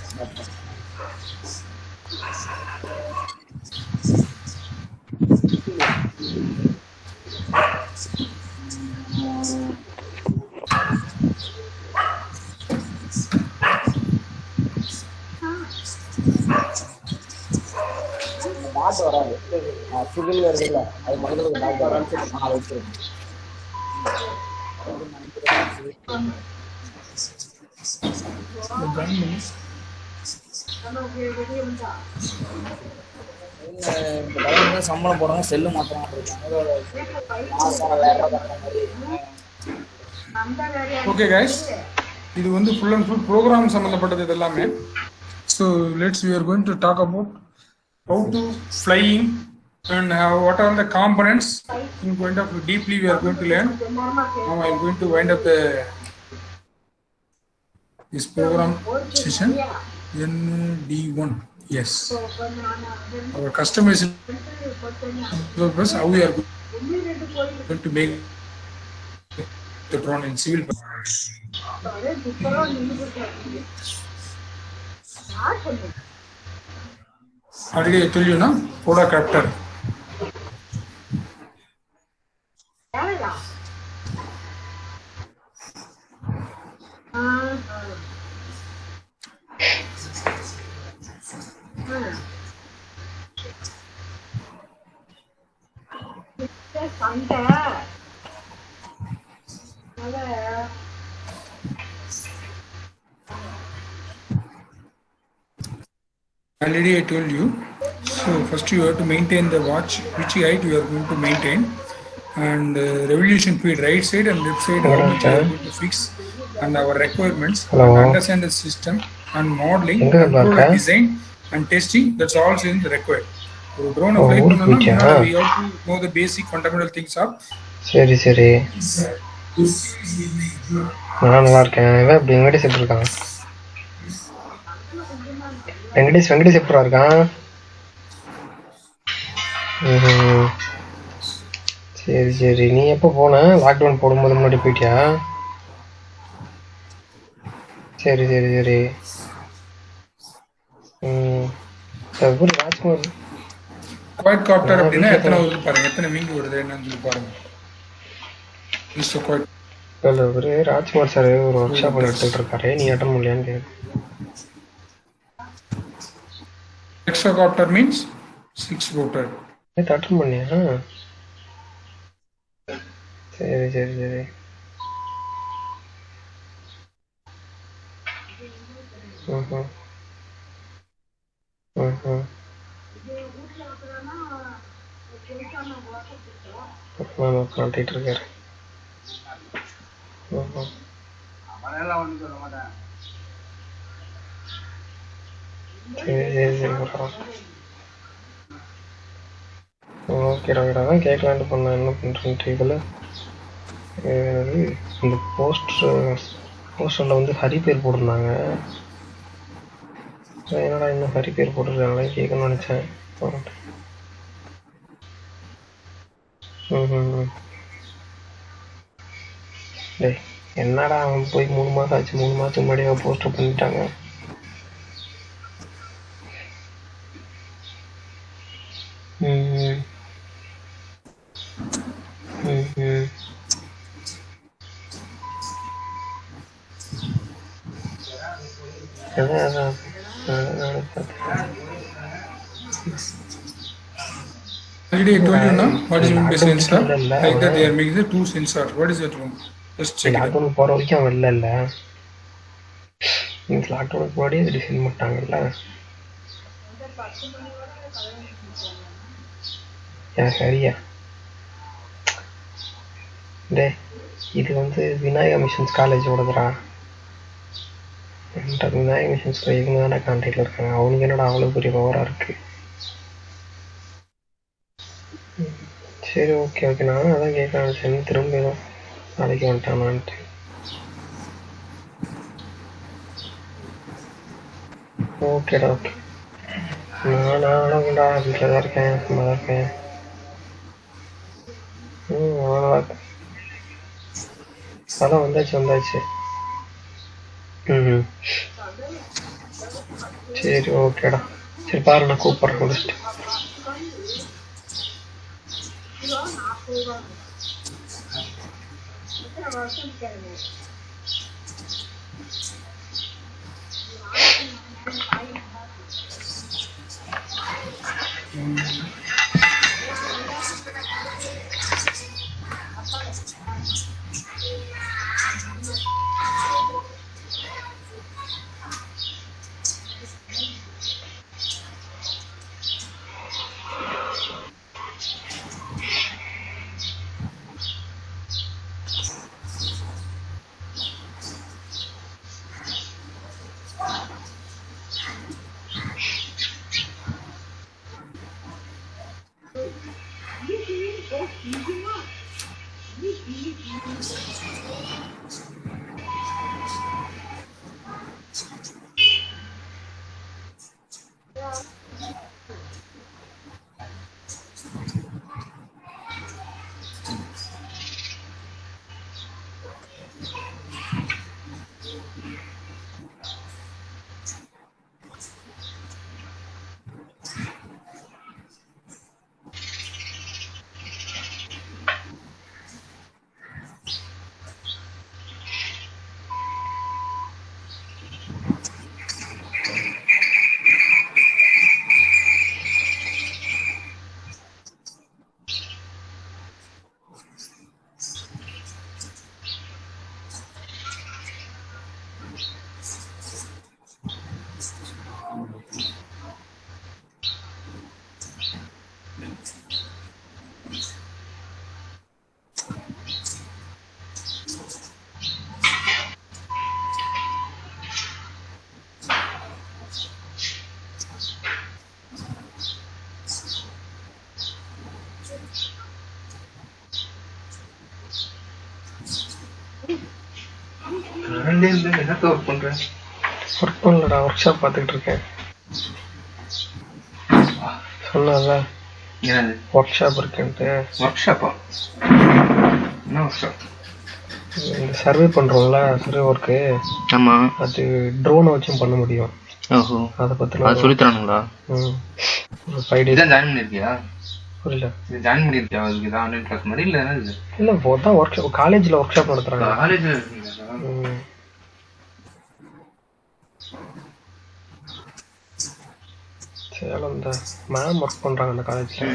டாட் வராது. சிவில் வருதுல்ல அது முதல்ல டாட் வராது. நான் வச்சிருக்கேன். சம்பளம் போடுறாங்க. செல்லு மாத்திரம் ஓகே கைஸ், இது வந்து ஃபுல் அண்ட் ஃபுல் ப்ரோக்ராம் சம்மந்தப்பட்டது இது எல்லாமே. So let's we are going to talk about how to flying and what are the components in going of deeply we are going to learn. Now I am going to wind up this program session ND1. Yes, our customization purpose, how we are going to make the drone in civil. Already I told you now, Podacopter. Already I told you. So first you have to maintain the watch, which height you are going to maintain, and revolution speed right side and left side how much you are going to fix, and our requirements, and understand the system and modeling, control and design and testing. That's all in the required. So drone fly பண்ணனும்னா we have to know the basic fundamental things of. சரி சரி நான் நல்லா இருக்கேன். இவன் இப்படி வெங்கடேஷ் எப்படி இருக்கான்? வெங்கடேஷ் எப்படா இருக்கான்? சரி சரி நீ எப்போ போன? லாக்டவுன் போடும்போது முன்னாடி போயிட்டியா? சரி சரி சரி ராஜ்குமார் குவைட் காப்டர் அப்படின்னா எத்தனை வருது பாருங்க, எத்தனை விங் வருது என்னன்னு சொல்லி பாருங்க. மிஸ்டர் குவைட் இல்லை ஒரு ராஜ்குமார் சார் ஒரு ஒர்க் ஷாப் எடுத்துகிட்டு இருக்காரு, நீ அட்டன் பண்ணலையான்னு கேட்கு. Hexacopter means 6 rotor. அட்டன் பண்ணியா? சரி சரி சரி காட்டிட்டு இருக்காரு. அவனெல்லாம் ஒன்றும் சொல்ல மாட்டேன். சரி bro. ஓகேடா அதான் கேட்கலான்ட்டு பண்ணேன் என்ன பண்ணுறேன்ட்டு இதில். இந்த போஸ்டரில் வந்து ஹரி பேர் போட்டிருந்தாங்க. என்னடா இன்னும் ஹரி பேர் போட்டிருக்காங்களே கேட்கணும்னு நினச்சேன். டேய் என்னடா அவன் போய் 3 மாதம் ஆச்சு, 3 மாதத்துக்கு முன்னாடியே போஸ்டர் பண்ணிட்டாங்க. Already I told you now what is meant by sensor. Like that they are making the 2 sensor. What is that one? Just check it. Lockdown போகிற வரைக்கும் அவன் இல்லைல்ல. நீங்கள் லாக்டவுனுக்கு முன்னாடியே இது டிசைன் பண்ணிட்டாங்கல்ல. ஏன் சரியா டே இது வந்து விநாயகா மிஷன்ஸ் காலேஜோடதுரா. விநாயகா மிஷன்ஸில் இவங்க தானே கான்டாக்டில் இருக்காங்க. அவனுக்கு என்னடா அவ்வளோ பெரிய பவராக இருக்குது. சரி ஓகே நானும் அதான் கேட்க ஆரம்பிச்சேன். திரும்ப ஏதோ நாளைக்கு வந்துட்டானான்ட்டு. ஓகேடா ஓகே. நானும்டா வீட்டில் தான் இருக்கேன், சும்மா தான் இருக்கேன். அவ்வளோதான் இருக்கேன். அதான் வந்தாச்சு. சரி ஓகேடா. சரி பாரு நான் கூப்பிட்றேன் முடிச்சுட்டு. ஒர்க் பண்ணலடா, ஒர்க் ஷாப் பார்த்துக்கிட்டு இருக்கேன். சொன்னால ஒர்க் ஷாப் இருக்குன்ட்டு. ஒர்க் ஷாப்பா? என்ன ஒர்க் ஷாப்? இந்த சர்வே பண்றோம்ல, சர்வே ஒர்க்கு. ஆமா, அது ட்ரோனை வச்சும் பண்ண முடியும். ஓஹோ, அதை பத்தி சொல்லி தரானுங்களா? ஒரு 5 days ஜாயின் பண்ணிருக்கியா? புரியல. இது ஜாயின் பண்ணிருக்கியா? அதுக்கு தான் ஆன்லைன் கிளாஸ் மாதிரி இல்ல இது? இல்ல போதான் ஒர்க் ஷாப், காலேஜ்ல ஒர்க் ஷாப் நடத்துறாங்க. காலேஜ்ல சேலம் இந்த மேம் ஒர்க் பண்றாங்க அந்த காலேஜ்ல.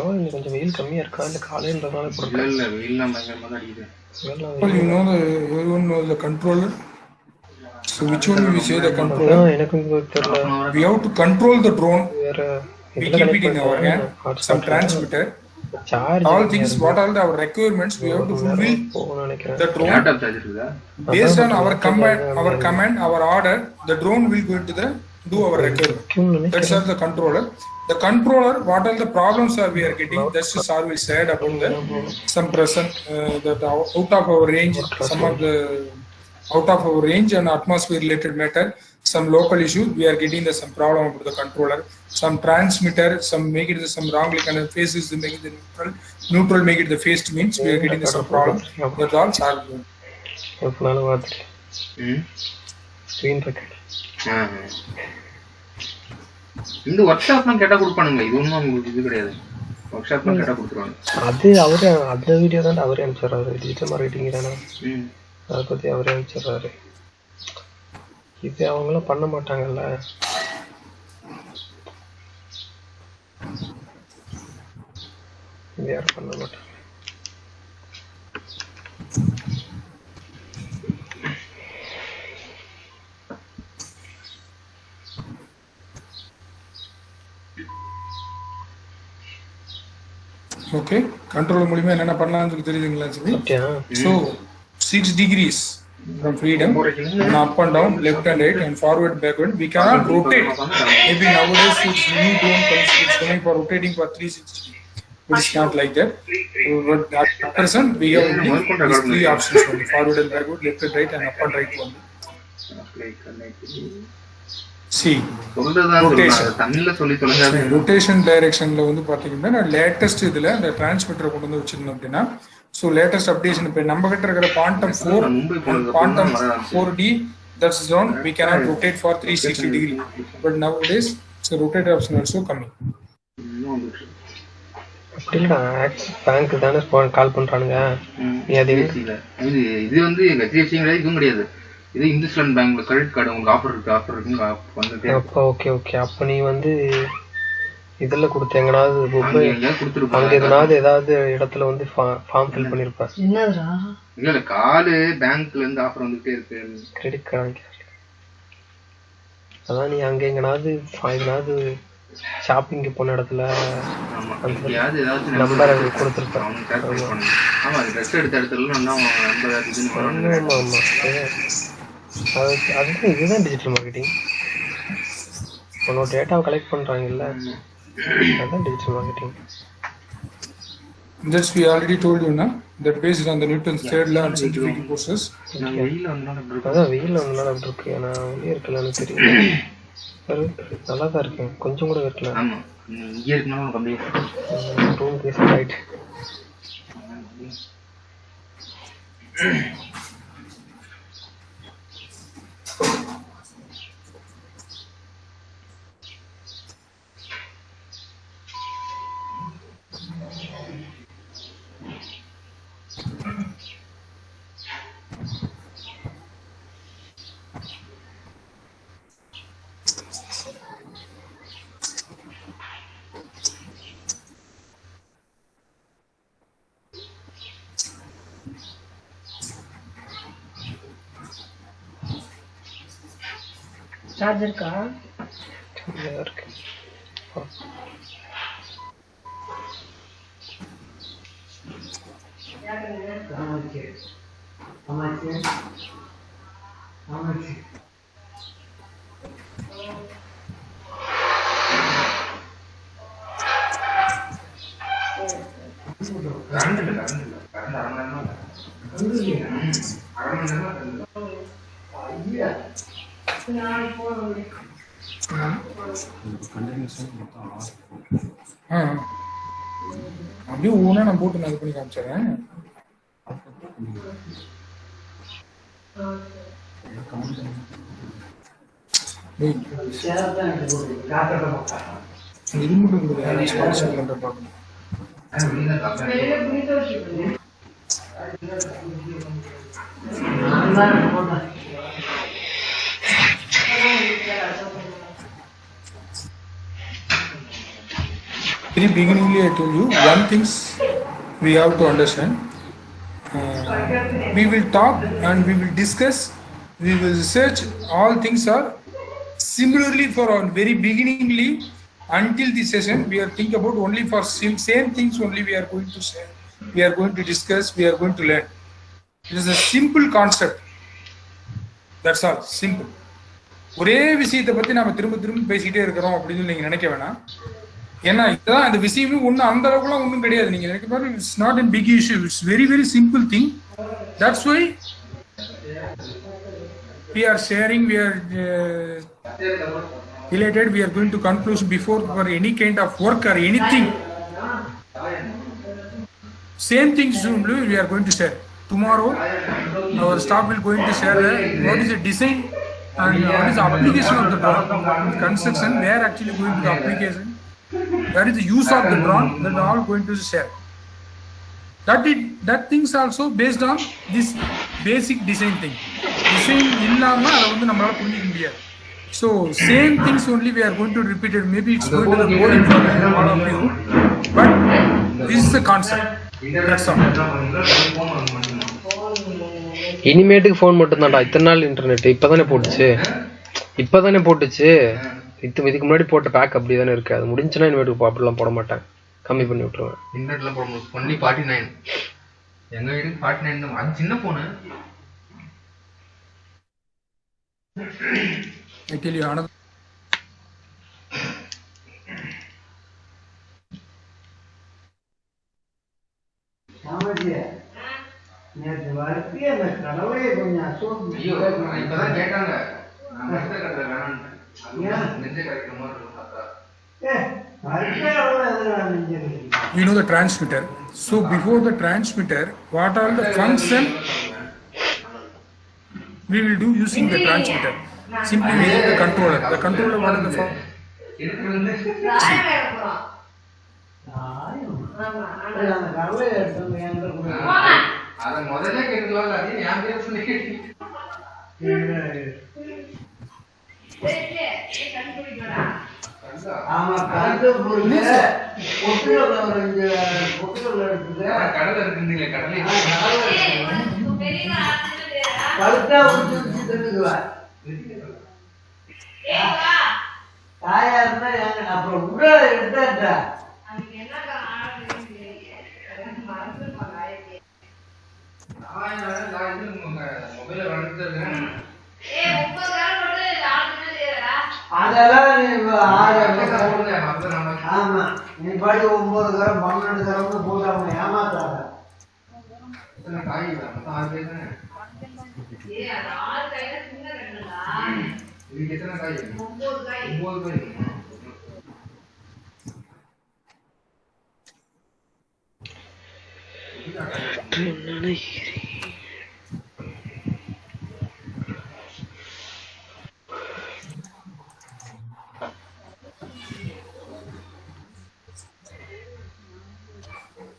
இன்னைக்கு கொஞ்சம் வெயில் கம்மியா இருக்கா இல்ல காலையின்றதுனால இப்படி இருக்கா? இல்ல வெயில் பயங்கரமா தான் அடிக்குது. Everyone knows the controller. So which one we say the controller? எனக்கும் தெரியல. We have to control the drone. வேற We keep it in our hand. Some transmitter. Charge all things, what are our requirements we have to fulfill போகணும்னு நினைக்கிறேன். the drone. Laptop charge இருக்குதா? Based on our command, our order, the drone will go into the do our requirement. That's all the controller. The controller, what are the problems are we are getting? That's the sir will said about the some present that out of our range, some of the out of our range and atmosphere related matter, some local issues we are getting the some problem about the controller, some transmitter, some make it some wrongly kind of phases, make it the neutral make it the phased means we are getting the some problem. That's all solved. எப்பனாலும் பார்த்துட்டு screen record இந்த work ஷாப்லாம் கேட்டா கொடுப்பானுங்க. இது ஒன்றும் உங்களுக்கு இது கிடையாது. Work ஷாப்லாம் கேட்டா கொடுத்துருவாங்க. அது அவரே அந்த வீடியோ தான் அவரே அனுப்பிச்சிடுறாரு. டிஜிட்டல் மார்க்கெட்டிங் தானே, அதை பற்றி அவரே அனுப்பிச்சிடுறாரு. இது அவங்களாம் பண்ண மாட்டாங்கல்ல. இது யாரும் பண்ண மாட்டாங்க. Okay, control மூலமா என்னென்ன பண்ணலாம்னு தெரியுதுங்களா சரி? So 6 degrees from freedom, and up and down, left and right, and forward, backward. We cannot rotate. Maybe nowadays it's new drone comes, it's only for rotating for 360. It's not like that. But at present we have only these 3 options only: forward and backward, left and right, and up and right only. See, rotation directionல வந்து பாத்தீங்கன்னா latest இதுல அந்த டிரான்ஸ்மிட்டரை கொண்டு வந்து வச்சிருந்தோம் அப்படின்னா, so latest updation இப்போ நம்ம கிட்ட இருக்கிற quantum 4D that's done, we cannot rotate for 360 degree, but nowadays so rotate option also coming. அப்படின்னா ஆக்சிஸ் பேங்க் தானே கால் பண்றானுங்க. இது வந்து HDFC கிடையாது, இதுவும் கிடையாது. இது இந்துஸ்தான் பேங்க்ல கிரெடிட் கார்டு உங்களுக்கு ஆஃபர் இருக்குன்னு வந்துட்டே. Okay okay. அப்ப நீ வந்து இதுல கொடுத்த எங்கனாவது அங்க எதனாவது ஏதாவது இடத்துல வந்து ஃபார்ம் ஃபில் பண்ணிருப்ப. இல்ல காலு பேங்க்ல இருந்து ஆஃபர் வந்துட்டே இருக்கு. கிரெடிட் கார்டு அதான் நீ அங்க எங்கனாவது எதனாவது ஷாப்பிங் போன இடத்துல நம்பர் கொடுத்துருப்பேன். ஆமா, அது ட்ரெஸ் எடுத்த இடத்துல அதுதான் இதுதான் டிஜிட்டல் மார்க்கெட்டிங். உன்னோட டேட்டாவை கலெக்ட் பண்றாங்கல்ல, அதுதான் digital marketing. That's we already told you na, that based on the Newton's third law and scientific process. அதான் வெயில வந்து அப்படி இருக்கு. நான் வெளியே இருக்கலாம்னு தெரியும். நல்லா தான் இருக்கேன், கொஞ்சம் கூட இருக்கல. ஆமா, இங்கே இருக்கணும் அப்படியே ரூம் கேஸ் ரைட். சார்ஜர் இருக்கா? இருக்கு. அப்படியே ஊனா நான் போட்டு நான் இது பண்ணி காமிச்சிடுறேன். இது மட்டும் ஸ்பான்சர் பண்ற பார்க்கணும். Very beginningly I told you one things we have to understand. We will talk and we will discuss, we will research, all things are similarly for our very beginningly until the session we are thinking about only for same things only we are going to say, we are going to discuss, we are going to learn. It is a simple concept, that's all, simple. ஒரே விஷயத்தை பத்தி நம்ம திரும்ப திரும்ப பேசிக்கிட்டே இருக்கிறோம் அப்படின்னு நீங்க நினைக்க வேணாம். ஏன்னா இதுதான் அந்த விஷயமே ஒன்றும் அந்த அளவுக்குலாம் ஒன்றும் கிடையாது. நீங்க நினைக்க மாதிரி it's not a big issue, it's very very simple thing. That's why we are sharing, we are related, we are going to conclude before for any kind of work or anything. Same things only we are going to share. Tomorrow our staff will going to share what is the design and what is the application of the drone, construction, where actually going to the application, where is the use of the drone, that are all going to share. That things also based on this basic design thing. Design இல்லாம அதை வந்து நம்மளால புரிஞ்சிக்க முடியாது. So same things only we are going to repeat it. Maybe it's going to be boring for all of you, but this is the concept. That's all. இனிமேட்டுக்கு phone மட்டும் தான்டா. இத்தனை நாள் இன்டர்நெட் இப்பதானே போட்டுச்சு. இதுக்கு முன்னாடி போட்ட பேக் அப்படி தானே இருக்கு. அது முடிஞ்சுன்னா இனிமேட்டுக்கு அப்படிலாம் போட மாட்டேன், கம்மி பண்ணி விட்டுருவேன். இன்டர்நெட்ல போட முடியும். ஒன்லி 49. எங்க வீட்டுக்கு 49 தான். அது சின்ன போனு. I tell you another. ஐயோ இப்பதான் கேட்டாங்க. நான் மெத்த கட்ட வேணான்னு. நெஞ்ச கரெக்ட் மாதிரி இருக்கும் பார்த்தா. You know the transmitter. So before the transmitter, what are the function we will do using the transmitter? Simply we have the controller. The controller, what are the function? அத முதல்ல கேட்கலாம். அது ஞாபகம் பேர் சொல்லி கேட்டீங்க. ஆமா கரெக்ட் புரியல. பொட்டுல வந்து பொட்டுல இருக்குது. கடல இருக்குங்களே கடலை. கரெக்ட்டா ஊத்தி தந்துடுவா. ஏவா தாயா இருந்தா ஏங்க அப்புறம் உள்ள எடுத்தாடா. அதுக்கு என்னக்கா ஆர்டர் மறந்து பண்ணாயே. நான் மொபைல்ல வந்துட்டு இருக்கேன். ஏய் 30 கால் போட்டு ஆர்டர் செய்யறடா. அதெல்லாம் நீ ஆமா நீ பாடி 9 கிராம் 12 கிராம் போட்டு அவங்க ஏமாத்தாங்க. காய் மொத்தம் 6 பேர் தானே. ஏய் அது 6 கையில சின்ன கட்டடா. இதுக்கு எத்தனை காய்? 9 காய். 9 காய்.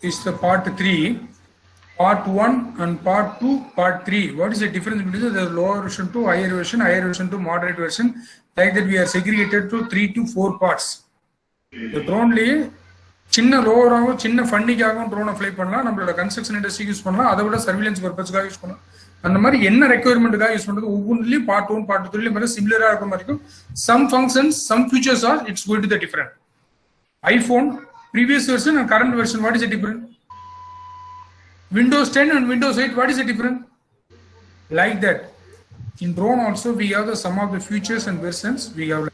Is the part 3, part 1 and part 2, part 3. What is the difference between the lower version to higher version to moderate version? Like that we are segregated to 3 to 4 parts. The drone லயே சின்ன லோவராகவும் சின்ன ஃபண்டிங்காகவும் ட்ரோனை fly பண்ணலாம், நம்மளோட construction industry use பண்ணலாம், அதை விட surveillance பர்பஸ்க்காக use பண்ணலாம். அந்த மாதிரி என்ன ரெக்யர்மெண்ட்டுக்காக யூஸ் பண்ணுறது ஒவ்வொன்றுலையும் பார்ட் 1 பார்ட் 2 மாதிரி சிமிலராக இருக்கிற மாதிரி இருக்கும். Some functions some features are it's going to the different. iPhone previous version and current version, what is the difference? Windows 10 and Windows 8, what is the difference? Like that. In drone also we have the some of the features and versions we have.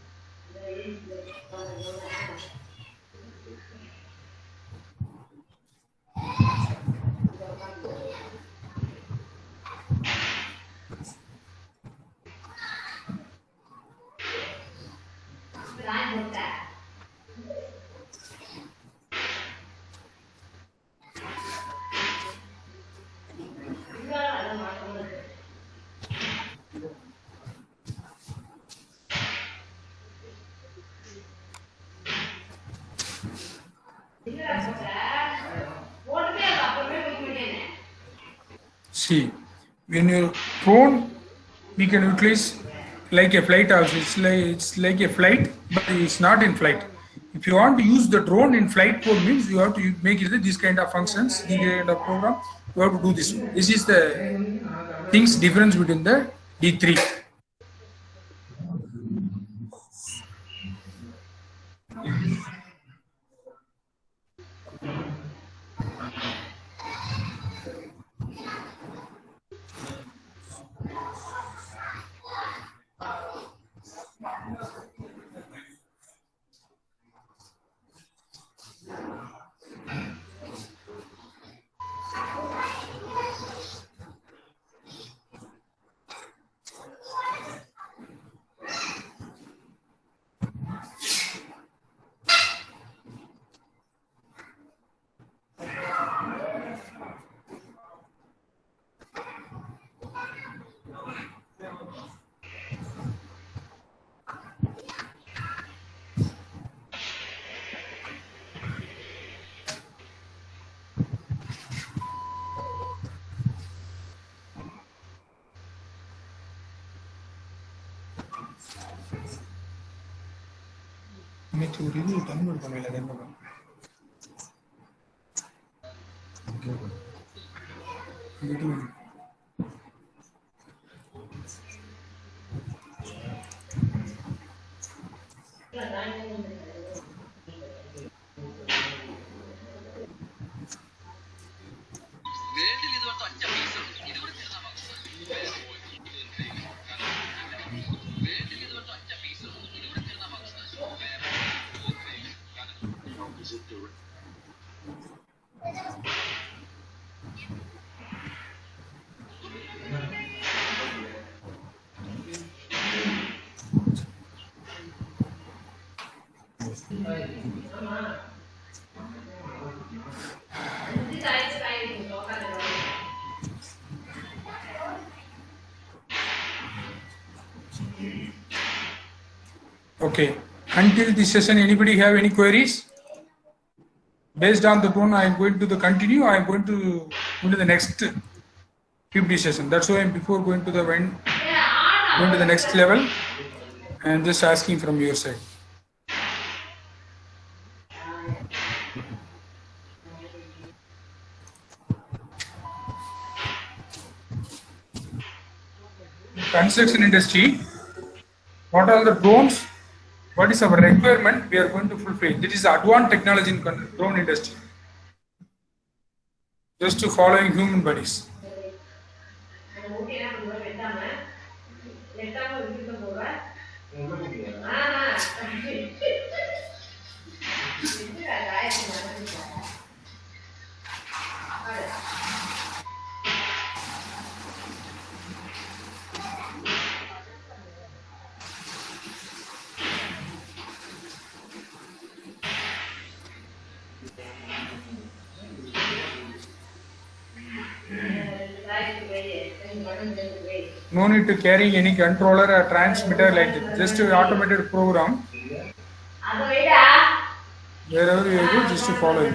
See, when you're drone, we can utilize like a flight also. It's like a flight, but it's not in flight. If you want to use the drone in flight mode, means you have to make it this kind of functions, this kind of program. You have to do this. This is the things difference between the D3. ஒரு இது convert பண்ணல என்ன Okay, until this session anybody have any queries? Based on the drone I am going to the continue, I am going to the next 50 session. That's why before going to the going to the next level, I am just asking from your side. Construction industry, what are the drones? What is our requirement? We are going to fulfill. This is advanced technology in drone industry. Just to following human bodies. No need to carry any controller or transmitter like it. Just an automated program. Wherever you go, just to follow it.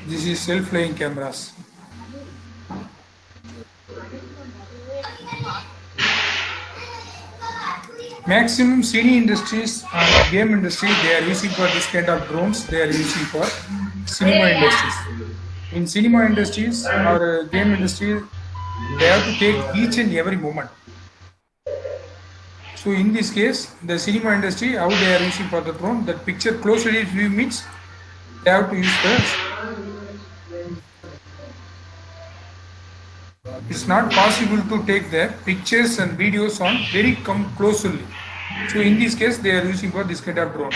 This is self-flying cameras. Maximum cine industries and game industry, they are using for this kind of drones. They are using for cinema industries. In cinema industries or game industry, they have to take each and every moment. So in this case, the cinema industry, how they are using for the drone, that picture closely view means they have to use this. It's not possible to take the pictures and videos on very closely. So in this case, they are using for this kind of drone.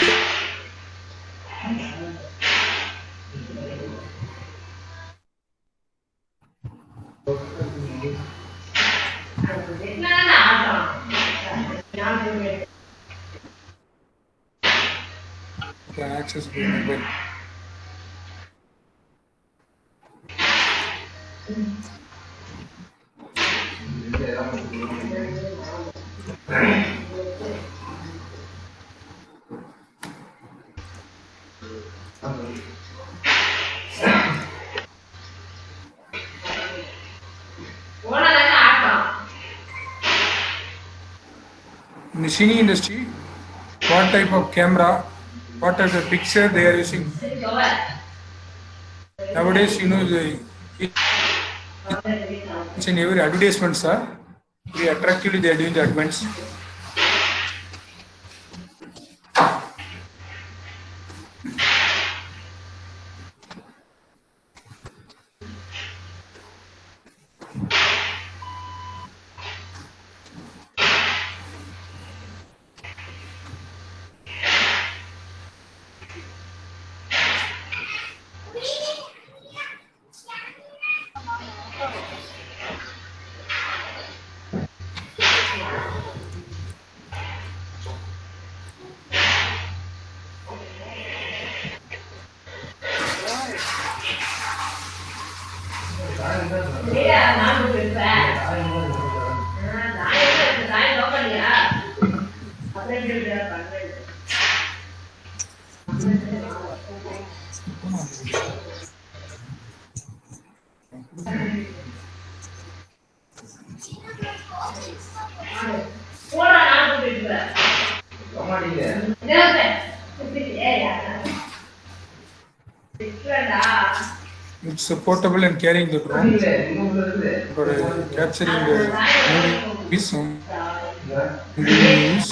Okay, access to mobile. In the cine industry, what type of camera, what type of picture they are using? Nowadays, you know, each and every advertisements are very attractively they are doing the adverts. It's portable and carrying the drone for capturing the movies on the news.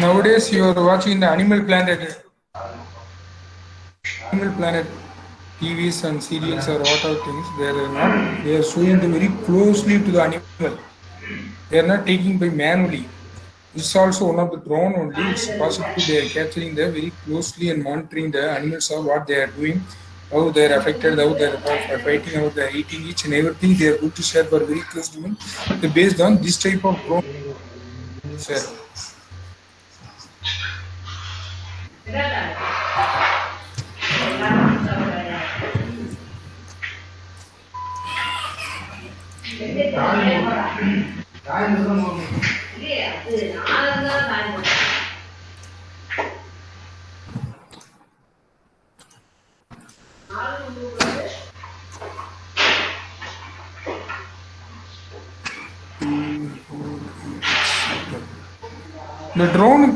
Nowadays, you are watching the Animal Planet TVs and serials or whatever things. They are showing the very closely to the animal. They are not taking by manually. It's also one of the drone only. It's possible they are capturing them very closely and monitoring the animals of what they are doing, how they are affected, how they are fighting, how they are eating, each and everything they are going to share for very close to them. Based on this type of drone share. The drone,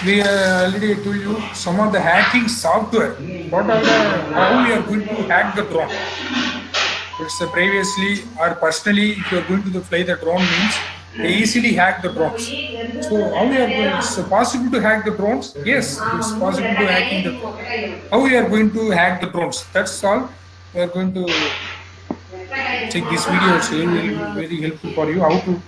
we already told you some of the hacking software. How we are going to hack the drone? It's previously or personally, if you are going to fly the drone means they easily hack the drones. So how we are going? It's possible to hack the drones? Yes, it's possible to hacking the drones. How we are going to hack the drones? That's all. We are going to check this video. It's very helpful for you. How to.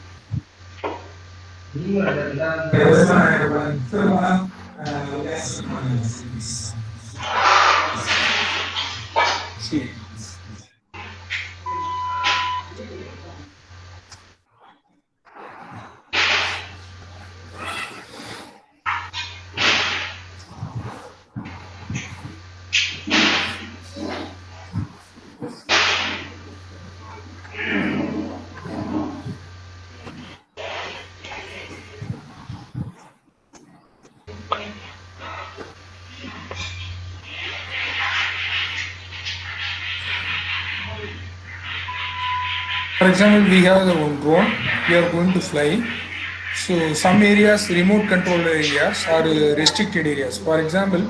See. For example, we have the drone, we are going to fly. So some areas, remote control areas are restricted areas. For example,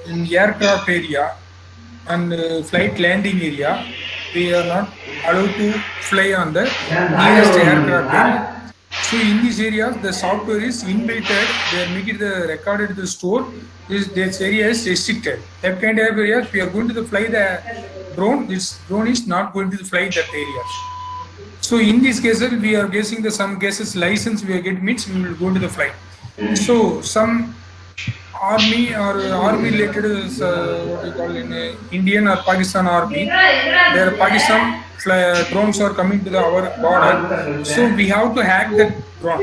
in aircraft area and flight landing area, we are not allowed to fly on the nearest aircraft area. So in these areas, the software is inbuilt, they are making the recorded to the store, this area is restricted. That kind of areas, we are going to fly the drone, this drone is not going to fly that areas. So in these cases, we are guessing some cases license we get meets, we will go to the flight. So some army or army related, what we call in Indian or Pakistan army, their Pakistan drones are coming to our border. So we have to hack the drone.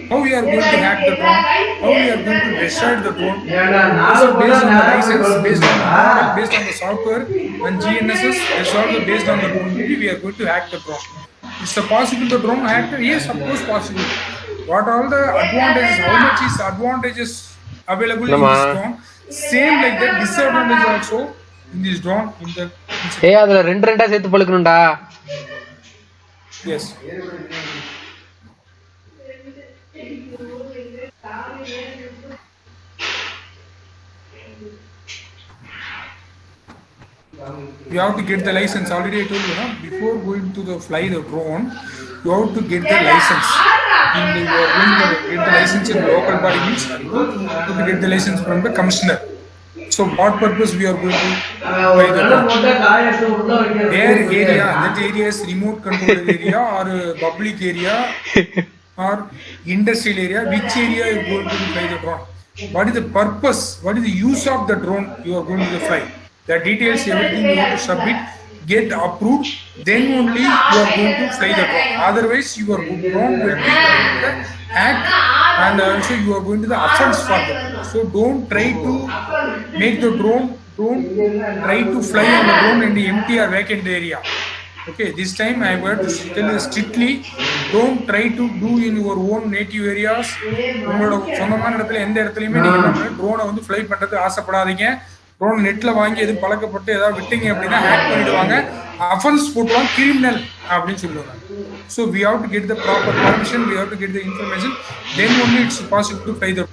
How we are going to hack the drone? How we are going to destroy the drone? So based on the license, based on the product, based on the software and GNSS, it's also based on the drone. We are going to hack the drone. Is it possible the drone hacker? Yes, of course possible. What all the advantages? How much is advantages available in என்னம்மா this drone. Same like that, disadvantage also in this drone. In the ஏய் அதுல ரெண்டு ரெண்டா சேர்த்து பழுக்கணும்டா. yes. You have to get the license. Already I told you, no? Before going to the fly the drone, you have to get the license. You are going to get the license in the local body means you have to get the license from the commissioner. So what purpose we are going to fly the drone? Their area, that area is remote controlled area or public area or industrial area. Which area you are going to fly the drone? What is the purpose? What is the use of the drone you are going to fly? The details, everything you have to submit, get approved, then only you are going to fly the drone. Otherwise, your drone will be going to the act and also you are going to the offense for that. So don't try to make the drone, try to fly on the drone in the empty or vacant area. Okay, this time I want to tell you strictly, don't try to do in your own native areas. உங்களோட சொந்தமான இடத்துல எந்த இடத்துலையுமே நீங்க ட்ரோனை வந்து fly பண்றது ஆசைப்படாதீங்க. Drone நெட்ல வாங்கி எது பழக்கப்பட்டு ஏதாவது விட்டீங்க அப்படின்னா ஹேக் பண்ணிடுவாங்க, அஃபென்ஸ் போட்டுவாங்க, கிரிமினல் அப்படின்னு சொல்லுவாங்க. So we have to get the proper permission, we have to get the information, then only it's possible to fly the.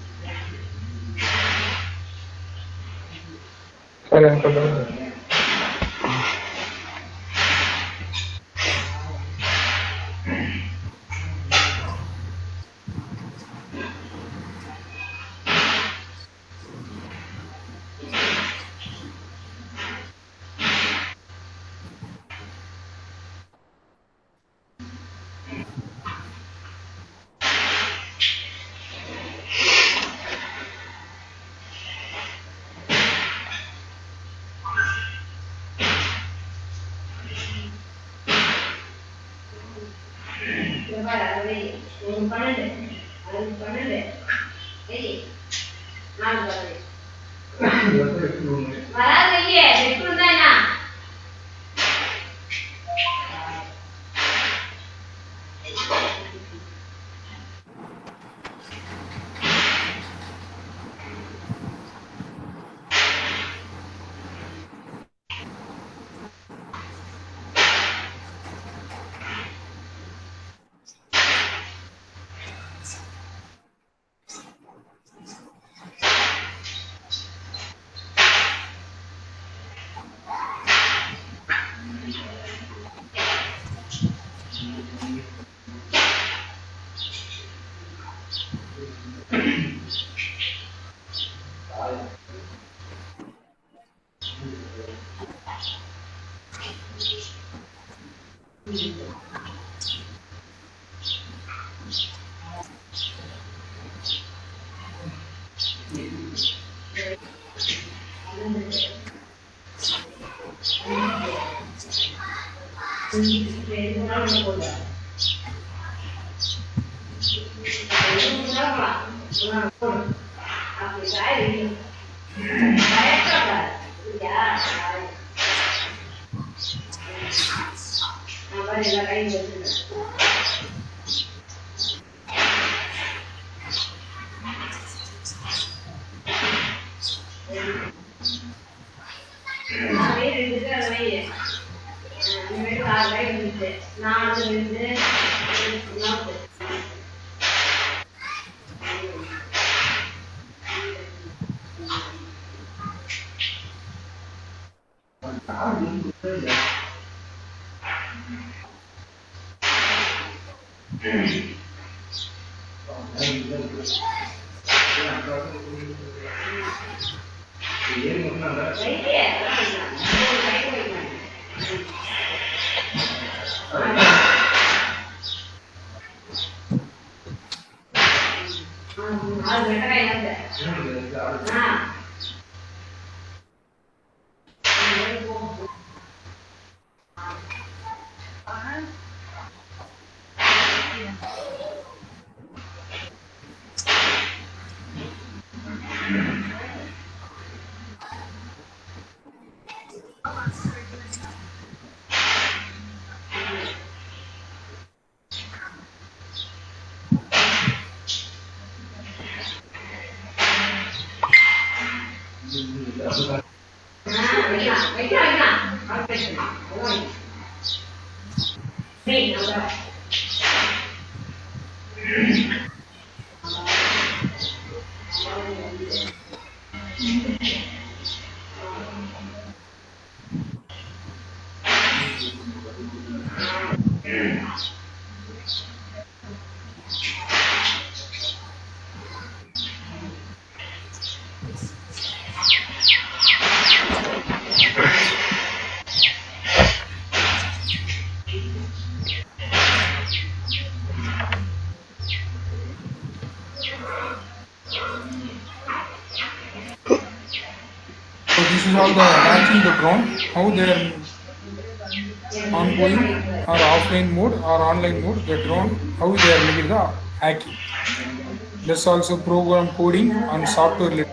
So this is all the hacking the drone, how they are ongoing or offline mode or online mode, the drone, how they are making the hacking. There's also program coding on software.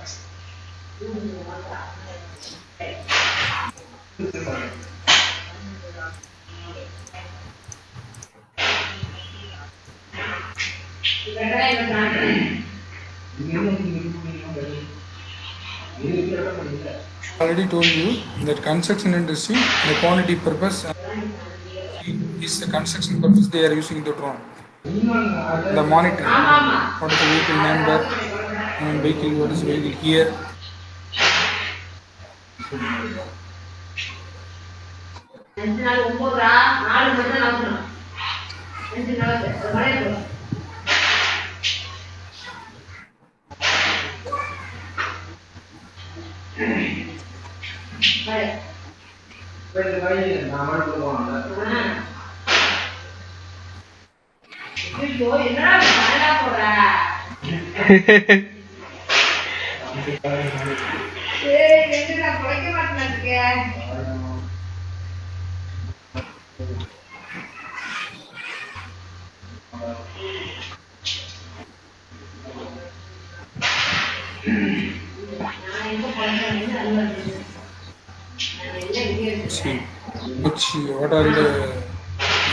Already told you that construction industry, the quantity purpose is the construction purpose they are using the drone. The monitoring, what is the vehicle number, and vehicle, what is vehicle here. See, what are the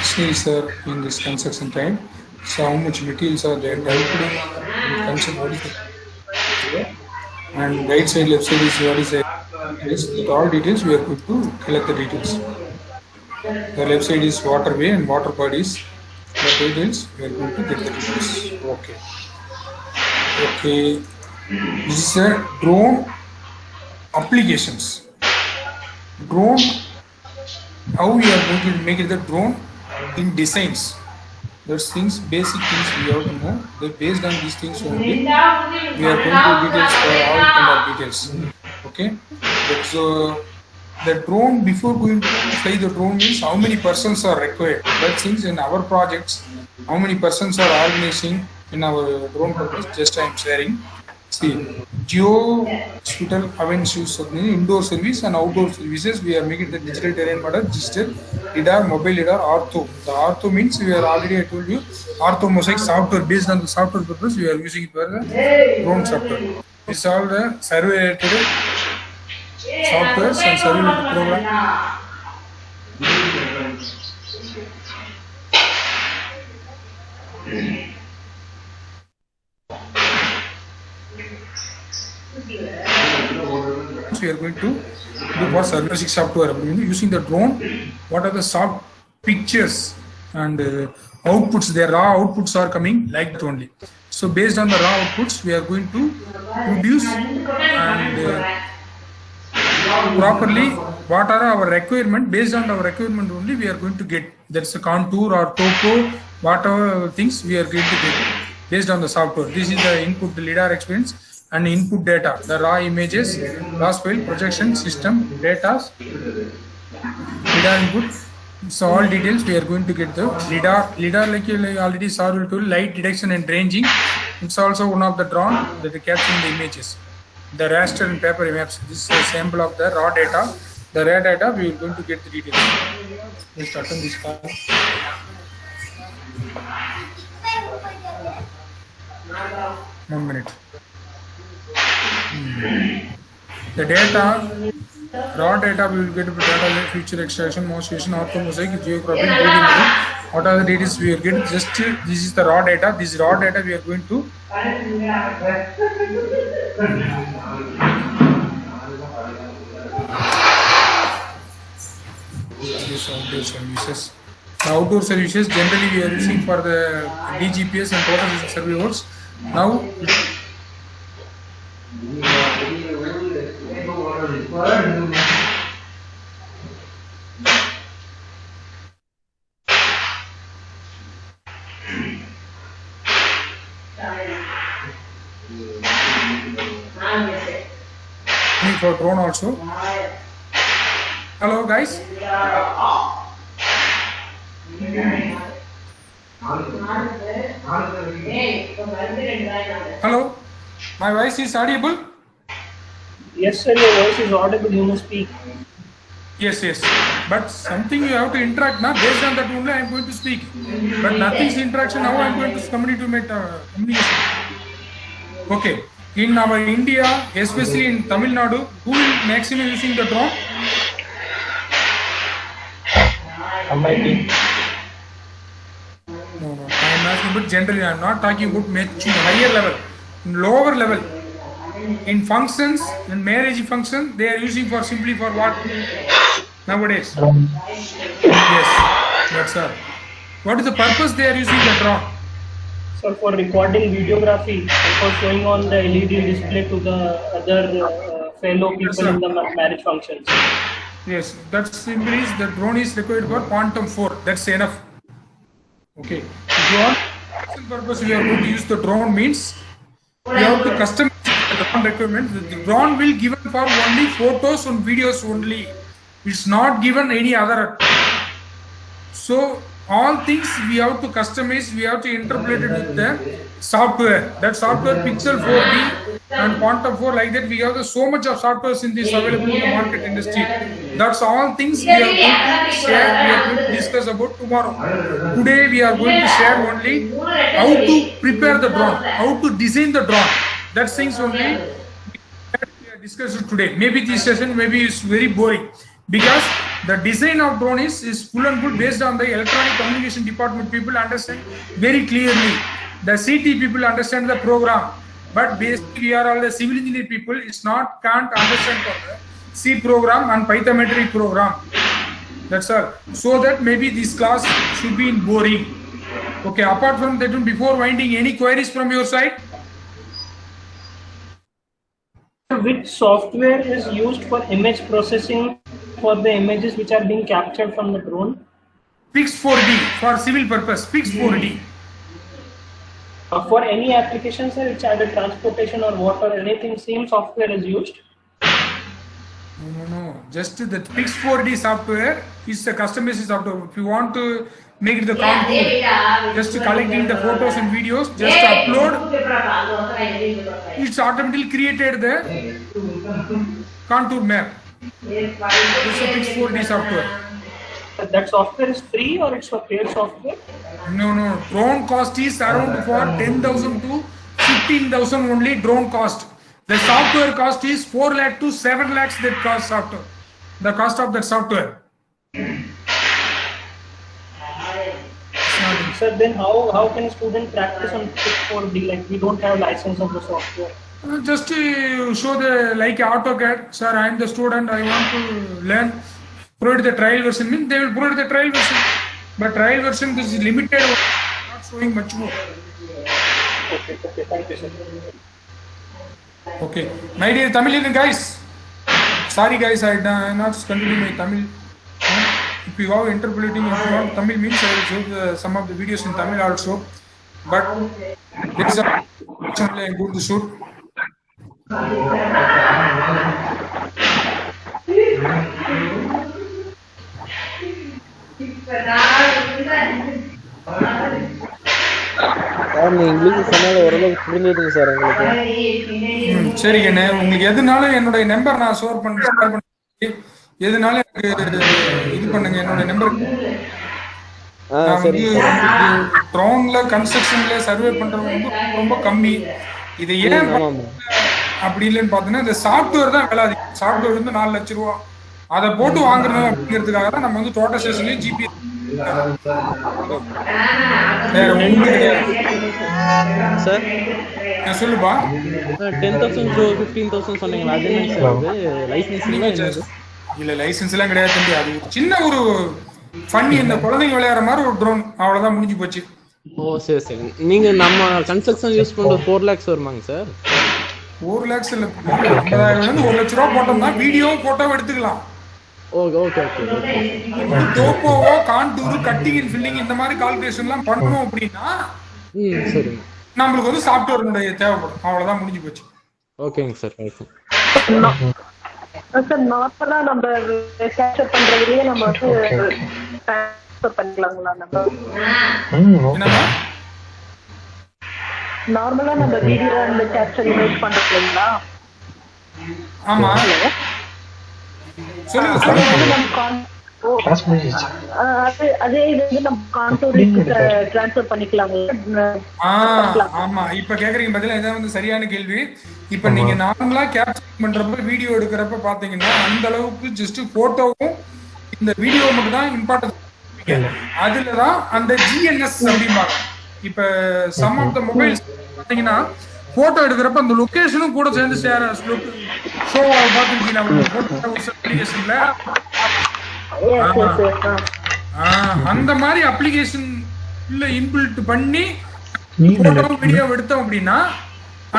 skills are in this construction time? So how much materials are there? And right side, left side is what is there? With all details, we are going to collect the details. The left side is waterway and water bodies. The details, we are going to get the details. Okay. This is a drone applications. Drone, how we are going to make it the drone in designs. There's things, basic things we have to know. That based on these things only, we are going to details for all kind of details. Okay. So the drone, before going to fly the drone, means how many persons are required. That things in our projects, how many persons are organizing in our drone purpose. Just I am sharing. See, geo hospital avenues of indoor service and outdoor services. We are making the digital terrain model, digital lidar, mobile lidar, ortho. The ortho means we are already, I told you, ortho mosaic software. Based on the software purpose, we are using it for the drone software. It's all the survey related softwares and survey related program. We are going to do for surveillance software using the drone. What are the soft pictures and outputs? Their raw outputs are coming like that only. So based on the raw outputs, we are going to produce and properly what are our requirement. Based on our requirement only, we are going to get. That's a contour or topo, whatever things we are going to get based on the software. This is the input, the lidar experience. And input data, the raw images, raw file, projection, system, data, lidar input. So all details we are going to get the lidar. Lidar, like you already saw, will do light detection and ranging. It's also one of the drone that is capturing the images. The raster and paper maps. This is a sample of the raw data. The raw data we are going to get the details. Let's start on this card. 1 minute. The data, raw data, we will get data like feature extraction, motion, orthomosaic, geographic, what are the data we will get? Just this is the raw data. This raw data we are going to Yes, outdoor services. The outdoor services generally we are using for the DGPS and total survey works. Now, for drone also. Hello guys. Hello. My voice is audible? Yes, sir, your voice is audible. You must speak. Yes, yes. But something you have to interact now. Based on that only I am going to speak. But nothing's interaction. How I am going to communicate communication. Okay. In our India, especially in Tamil Nadu, who will maximum using the drone? MIT. No, I am asking about generally. I am not talking about higher level, lower level. In functions, in marriage function, they are using for simply for what nowadays? Yes, that's all. What is the purpose they are using the drone? So for recording videography and for showing on the LED display to the other fellow people in the marriage functions. Yes, that simply is the drone is required for quantum 4. That's enough. Okay. Drone purpose we are going to use the drone means we have to customize the drone requirement. The drone will given for only photos and videos only. It's not given any other. So all things we have to customize, we have to interpret it with the software. That software Pixel 4D and Quantum 4 like that. We have so much of softwares in this available in the market industry. That's all things we are going to share. We are going to discuss about tomorrow. Today we are going to share only how to prepare the drone, how to design the drone. That's things only we are discussing today. Maybe this session is very boring because the design of drone is full and full based on the electronic communication department people understand very clearly. The CT people understand the program, but basically we are all the civil engineer people. Can't understand for the C program and Pythometric program. That's all. So that maybe this class should be in boring. Okay. Apart from that, before winding, any queries from your side? Which software is used for image processing for the images which are being captured from the drone? Pix4D for civil purpose. Pix4D. For any applications, which either transportation or water, anything, same software is used? No. Just the Pix4D software is the customized software. If you want to make it the contour, just collecting the photos and videos, just upload. It's automatically created the contour map. It's a Pix4D software. That software is free or it's a paid software? No. Drone cost is around for 10,000 to 15,000 only drone cost. The software cost is 4 lakh to 7 lakhs that cost software. The cost of that software. Sir, then how can a student practice on Pix4D? Like we don't have license of the software. Just to show the like AutoCAD, sir, I am the student, I want to learn. Provide the trial version, means they will provide the trial version. But trial version is limited, not showing much more. Okay, thank you, sir. Okay, my dear Tamilian guys, sorry guys, I not continue my Tamil. If you have interpreting, if you want Tamil means I will show some of the videos in Tamil also. But this is a channel I am going to shoot. Sir நீ English சொன்னாலும் ஓரளவுக்கு புரிஞ்சுதுங்க sir எங்களுக்கு. சரிங்கண்ணே, உங்களுக்கு எதுனாலும் என்னுடைய number நான் share பண்ண எதுனாலும் எனக்கு இது பண்ணுங்க. என்னோட நம்பர் ட்ரோன்ல கன்ஸ்ட்ரக்ஷன்ல சர்வே பண்றவங்க ரொம்ப கம்மி. இது ஏன் அப்படி இல்லைன்னு பாத்தீங்கன்னா இந்த சாஃப்ட்வேர் தான் விலை அதிகம். சாஃப்ட்வேர் வந்து 4 லட்சம் ரூபா. அதை போட்டு வாங்குறோம் அப்படிங்கிறதுக்காக தான் நம்ம வந்து டோட்டல் ஸ்டேஷன்லயும் ஜிபி வேற ஒண்ணு கிடையாது சார். சொல்லுப்பா. 10,000 to 15,000 சொன்னீங்களா? அது என்ன சார்? அது லைசென்ஸ்ங்களா என்னது? இல்ல லைசன்ஸ் எல்லாம் கிடையாது தம்பி. அது ஒரு சின்ன ஒரு ஃபன்னி, இந்த குழந்தைங்க விளையாடுற மாதிரி ஒரு ட்ரோன், அவ்வளவுதான், முடிஞ்சு போச்சு. ஓ சரி சரி. நீங்க நம்ம கன்ஸ்ட்ரக்ஷன் யூஸ் பண்ற 4 lakhs வருமாங்க சார்? 4 lakhs இல்ல, 50,000 1 லட்ச ரூபா போட்டோம்னா வீடியோவும் போட்டோவும் எடுத்துக்கலாம். Okay okay okay. டோப்போவோ கான்டூர் கட்டிங் அண்ட் ஃபில்லிங் இந்த மாதிரி கால்குலேஷன்லாம் பண்ணணும் அப்படின்னா சரி, நம்மளுக்கு வந்து சாஃப்ட்வேர் தேவைப்படும், அவ்வளவுதான், முடிஞ்சு போச்சு. ஓகேங்க சார். ஓகே சார், நார்மலா நம்ம கேப்சர் பண்றதுலயே நம்ம வந்து ட்ரான்ஸ்ஃபர் பண்ணிக்கலாங்களா? நம்ம நார்மலா நம்ம வீடியோ அந்த கேப்சர் இமேஜ் பண்றதுங்களா? ஆமா, சொல்லுங்க சொல்லுங்க. அதே இது வந்து நம்ம கான்டூருக்கு ட்ரான்ஸ்ஃபர் பண்ணிக்கலாங்களா? ஆமா, இப்ப கேக்குறீங்க பதிலா, இதான் வந்து சரியான கேள்வி. இப்ப நீங்க நார்மலா கேப்சர் பண்றப்ப வீடியோ எடுக்கிறப்ப பாத்தீங்கன்னா அந்த அளவுக்கு ஜஸ்ட் போட்டோவும் இந்த வீடியோ மட்டும் தான் இம்பார்ட்டன்ஸ். அதுலதான் அந்த ஜிஎன்எஸ் அப்படிம்பாங்க. இப்ப சம் ஆஃப் த மொபைல்ஸ் பாத்தீங்கன்னா போட்டோ எடுக்கிறப்ப அந்த லொகேஷனும் கூட சேர்ந்து ஷோ பாத்துருக்கீங்களா அப்ளிகேஷன்ல? அந்த மாதிரி அப்ளிகேஷன் இன்பில்ட் பண்ணி போட்டோ வீடியோ எடுத்தோம் அப்படின்னா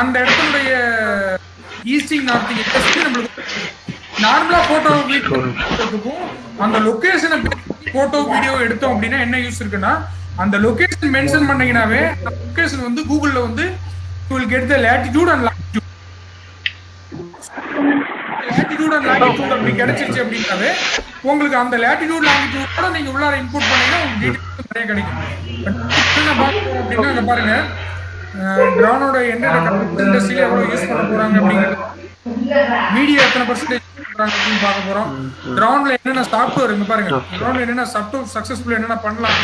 அந்த இடத்துடைய ஈஸ்டிங் நார்த்திங் நம்மளுக்கு நார்மலா போட்டோ வீடியோக்கும் அந்த லொகேஷனை போட்டோ வீடியோ எடுத்தோம் அப்படின்னா என்ன யூஸ் இருக்குன்னா, அந்த லொகேஷன் மென்ஷன் பண்ணீங்கன்னாவே லொகேஷன் வந்து கூகுள்ல வந்து you will get the latitude and longitude. latitude and longitude அப்படி கிடைச்சிருச்சு அப்படின்னாவே உங்களுக்கு அந்த latitude longitude கூட நீங்க உள்ளார இன்புட் பண்ணீங்கன்னா உங்களுக்கு டீடைல்ஸ் நிறைய கிடைக்கும். அப்படின்னா இங்க பாருங்க, ட்ரோனோட என்னென்ன இண்டஸ்ட்ரியில எவ்வளவு யூஸ் பண்ண போறாங்க அப்படிங்கிறது, மீடியா எத்தனை பர்சன்டேஜ் பண்றாங்க அப்படின்னு பார்க்க போறோம். ட்ரோன்ல என்னென்ன சாஃப்ட்வேர் இங்க பாருங்க, ட்ரோன்ல என்னென்ன சாஃப்ட்வேர் சக்சஸ்ஃபுல் என்னென்ன பண்ணலாம்,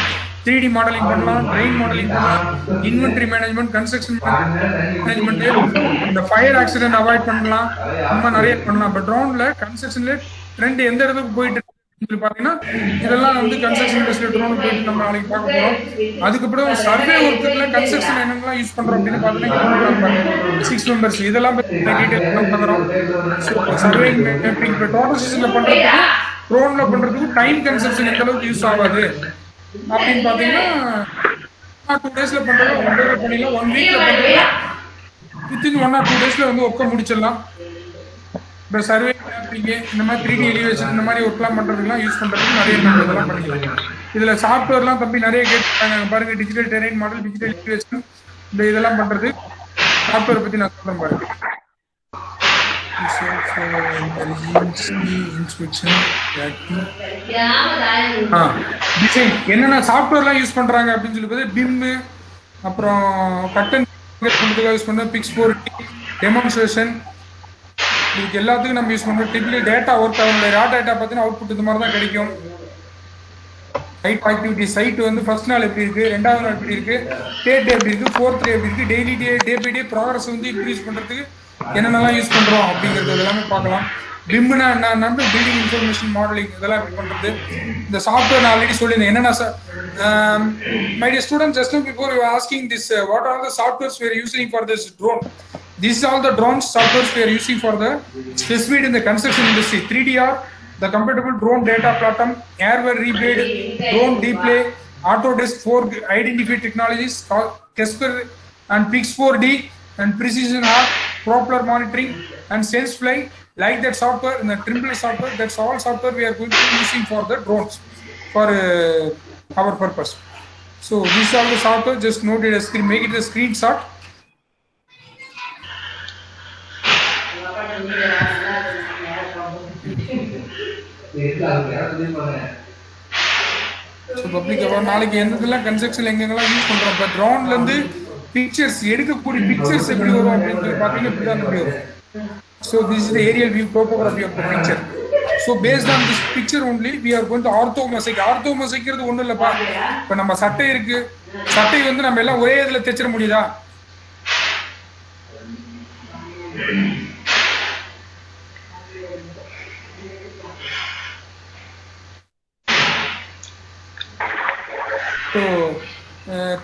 3D மாடலிங் பண்ணலாம், ட்ரெயின் மாடலிங் பண்ணலாம், இன்வென்டரி மேனேஜ்மெண்ட், கன்ஸ்ட்ரக்ஷன் மேனேஜ்மெண்ட், இந்த ஃபயர் ஆக்சிடென்ட் அவாய்ட் பண்ணலாம், ரொம்ப நிறைய பண்ணலாம். பட் ட்ரோன்ல கன்ஸ்ட்ரக்ஷன்ல ட்ரெண்ட் எந்த இடத்துக்கு போயிட்டு பாத்தீங்கன்னா இதெல்லாம் வந்து கன்ஸ்ட்ரக்ஷன் இண்டஸ்ட்ரி ட்ரோன் போயிட்டு நம்ம நாளைக்கு பார்க்க போறோம். அதுக்கப்புறம் சர்வே ஒர்க்குல கன்ஸ்ட்ரக்ஷன் என்னெல்லாம் யூஸ் பண்றோம் அப்படின்னு பாத்தீங்கன்னா 6 மெம்பர்ஸ் இதெல்லாம் டீடைல் பண்றோம். சர்வே மேப்பிங் டோட்டல் சிஸ்டம்ல பண்றதுக்கு ட்ரோன்ல பண்றதுக்கு டைம் கன்சப்ஷன் எந்த அளவுக்கு யூஸ் ஆகாது அப்படின்னு பாத்தீங்கன்னா 2 daysல பண்றோம், 1 day பண்ணிடலாம், 1 weekல பண்றோம், வித்தின் 1 or 2 daysல வந்து ஒர்க்கை முடிச்சிடலாம். இப்போ சர்வே மேப்பிங் இந்த மாதிரி 3D எலிவேஷன் இந்த மாதிரி ஒர்க்லாம் பண்றதுக்குலாம் யூஸ் பண்றதுக்கு நிறைய இதெல்லாம் பண்ணிக்கலாம். இதுல சாஃப்ட்வேர்லாம் தம்பி நிறைய கேட்டுருக்காங்க பாருங்க, digital terrain model, digital elevation, இந்த இதெல்லாம் பண்றது சாஃப்ட்வேர் பத்தி நான் சொல்றேன் பாருங்க. டிசைன் என்னென்ன சாஃப்ட்வேர்லாம் யூஸ் பண்றாங்க அப்படின்னு சொல்லி பார்த்தா பிம், அப்புறம் கட்டன் யூஸ் பண்ற Pix4D, டெமான்ஸ்ட்ரேஷன், இதுக்கு எல்லாத்துக்கும் நம்ம யூஸ் பண்றோம். டிப்லி டேட்டா ஒர்க் ஆகுது, ரா டேட்டா பார்த்தீங்கன்னா அவுட்புட் இந்த மாதிரி தான் கிடைக்கும். சைட் ஆக்டிவிட்டி, சைட் வந்து ஃபர்ஸ்ட் நாள் எப்படி இருக்கு, 2வது நாள் எப்படி இருக்கு, தேர்ட் டே எப்படி இருக்கு, 4th டே எப்படி இருக்கு, daily day by day progress வந்து இன்க்ரீஸ் பண்றதுக்கு என்னென்னலாம் யூஸ் பண்றோம் அப்படிங்கிறது எல்லாமே பார்க்கலாம். பிம்னா என்ன, பில்டிங் இன்ஃபர்மேஷன் மாடலிங், இதெல்லாம் எப்படி பண்றது. இந்த சாஃப்ட்வேர் நான் ஆல்ரெடி சொல்லியிருந்தேன் என்னென்ன. My dear students, just now before you were asking this, what are the softwares we are using for this drone? These are all the drone softwares we are using for the specified in the construction industry. 3DR, the compatible drone data platform, airware replay, drone display, Autodesk 4 identify technologies, Casper and Pix4D, and precision art, propeller monitoring, and SenseFly. Like that software, in the Trimble software, that's all software we are going to be using for the drones for our purpose. So these are the software. Just note it as screen, make it a screenshot. Public award நாளைக்கு எந்தெல்லாம் construction எங்கெங்கெல்லாம் use பண்றோம். இப்போ ட்ரோன்ல இருந்து pictures எடுக்கக்கூடிய pictures எப்படி வரும் அப்படின்னு சொல்லி பார்த்தீங்கன்னா இப்படிதான் எப்படி வரும். So this is the aerial view topography of the picture. So based on this picture only we are going to orthomosaic. ஆர்த்தோமொசைக்கிறது ஒன்றும் இல்லைப்பா, இப்போ நம்ம சட்டை இருக்கு, சட்டை வந்து நம்ம எல்லாம் ஒரே இதில் தைச்சிட முடியுதா? ஸோ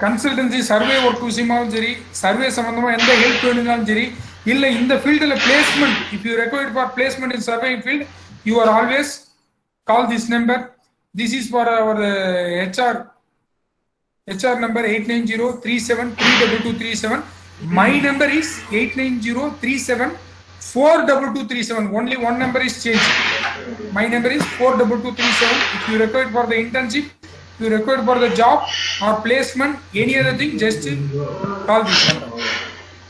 கன்சல்டன்சி சர்வே ஒர்க் விஷயமாவும் சரி, சர்வே சம்பந்தமாக எந்த ஹெல்ப் வேணும்னாலும் சரி, இல்லை இந்த ஃபீல்டில் placement, if you required for placement in survey field, you are always call this number. This is for our HR number 89037322237. My number is 89037422237. Only one number is changed. My number is 42237. If you require for the internship, if you require for the job or placement, any other thing, just call this number.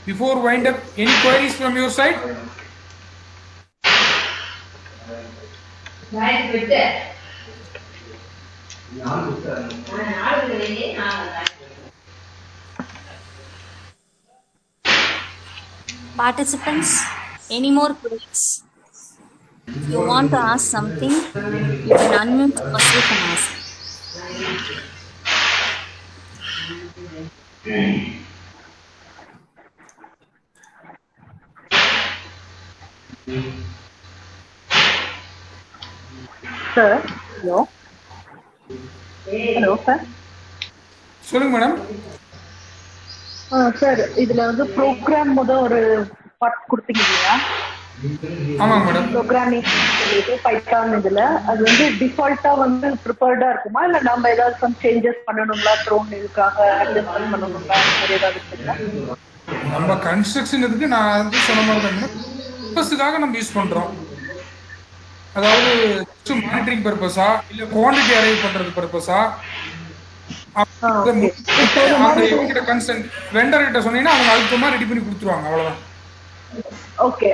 Before wind up, any queries from your side? Participants, any more queries? If you want to ask something, you can unmute yourself and ask. Sir, hello. Hello, sir. சொல்லுங்க madam. Sir இதுல வந்து program ஒரு part கொடுத்தீங்க இல்லையா? ஆமாங்க madam. Programming சொல்லிட்டு Python இதுல அது வந்து டிஃபால்ட்டா வந்து ப்ரிப்பேர்டா இருக்குமா இல்ல நம்ம ஏதாவது சம் சேஞ்சஸ் பண்ணணுங்களா? ட்ரோன் இதுக்காக அட்ஜஸ்ட்மென்ட் பண்ணணுங்களா? அந்த ஏதாவது இருக்குங்களா? நம்ம கன்ஸ்ட்ரக்ஷன் இதுக்கு நான் வந்து சொன்ன மாதிரி தான் பர்பஸ்க்காக நம்ம யூஸ் பண்றோம். அதாவது மானிட்டரிங் பர்பஸா இல்ல குவான்டிட்டி அரைவ் பண்றது பர்பஸா, இவங்கிட்ட கன்சென்ட் வெண்டர் கிட்ட சொன்னீங்கன்னா அவங்க அதுக்கு மாதிரி ரெடி பண்ணி கொடுத்துருவாங்க. அவ்வளவுதான். ஓகே,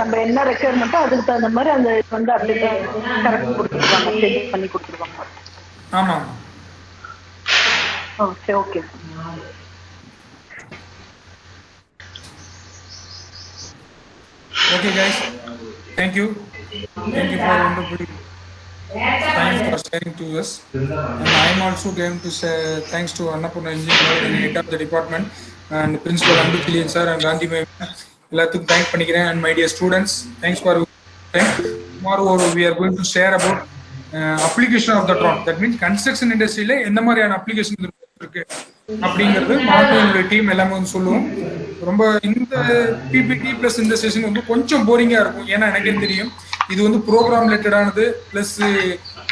நம்ம என்ன ரெக்யர்மெண்ட்டோ அதுக்கு தகுந்த மாதிரி அந்த வந்து அப்படியே கரெக்ட் கொடுத்துருவாங்க, சேஞ்ச் பண்ணி கொடுத்துருவாங்க. ஆமா. Okay okay. Okay guys, thank you for wonderful time for sharing to us, and I am also going to say thanks to Annapurna Engineer and head of the department and Principal Ambikilian sir and Gandhi ma'am. எல்லாத்துக்கும் thank பண்ணிக்கிறேன். And my dear students, thanks for your time. Tomorrow we are going to share about application of the drone. That means construction industry ல என்ன மாதிரியான application இருக்கு அப்படிங்கிறது மாணவர்களுடைய team எல்லாமே வந்து சொல்லுவோம். ரொம்ப இந்த பிபிடி பிளஸ் இந்த செஷன் வந்து கொஞ்சம் போரிங்கா இருக்கும். ஏன்னா எனக்கே தெரியும் இது வந்து ப்ரோக்ராம் ரிலேட்டடானது, பிளஸ்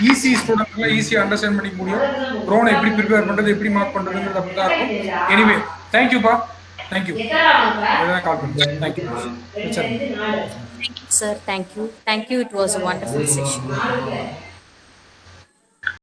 ஈஸி ஸ்டூடெண்ட்லாம் ஈஸியாக அண்டர்ஸ்டாண்ட் பண்ணிக்க முடியும். ட்ரோனை எப்படி ப்ரிப்பேர் பண்றது, எப்படி மார்க் பண்றதுங்கிறது அப்படி தான் இருக்கும். எனிவே தேங்க்யூப்பா, தேங்க்யூ. கால் பண்ணுறேன். Thank you. Thank you, sir. Thank you. It was a wonderful session.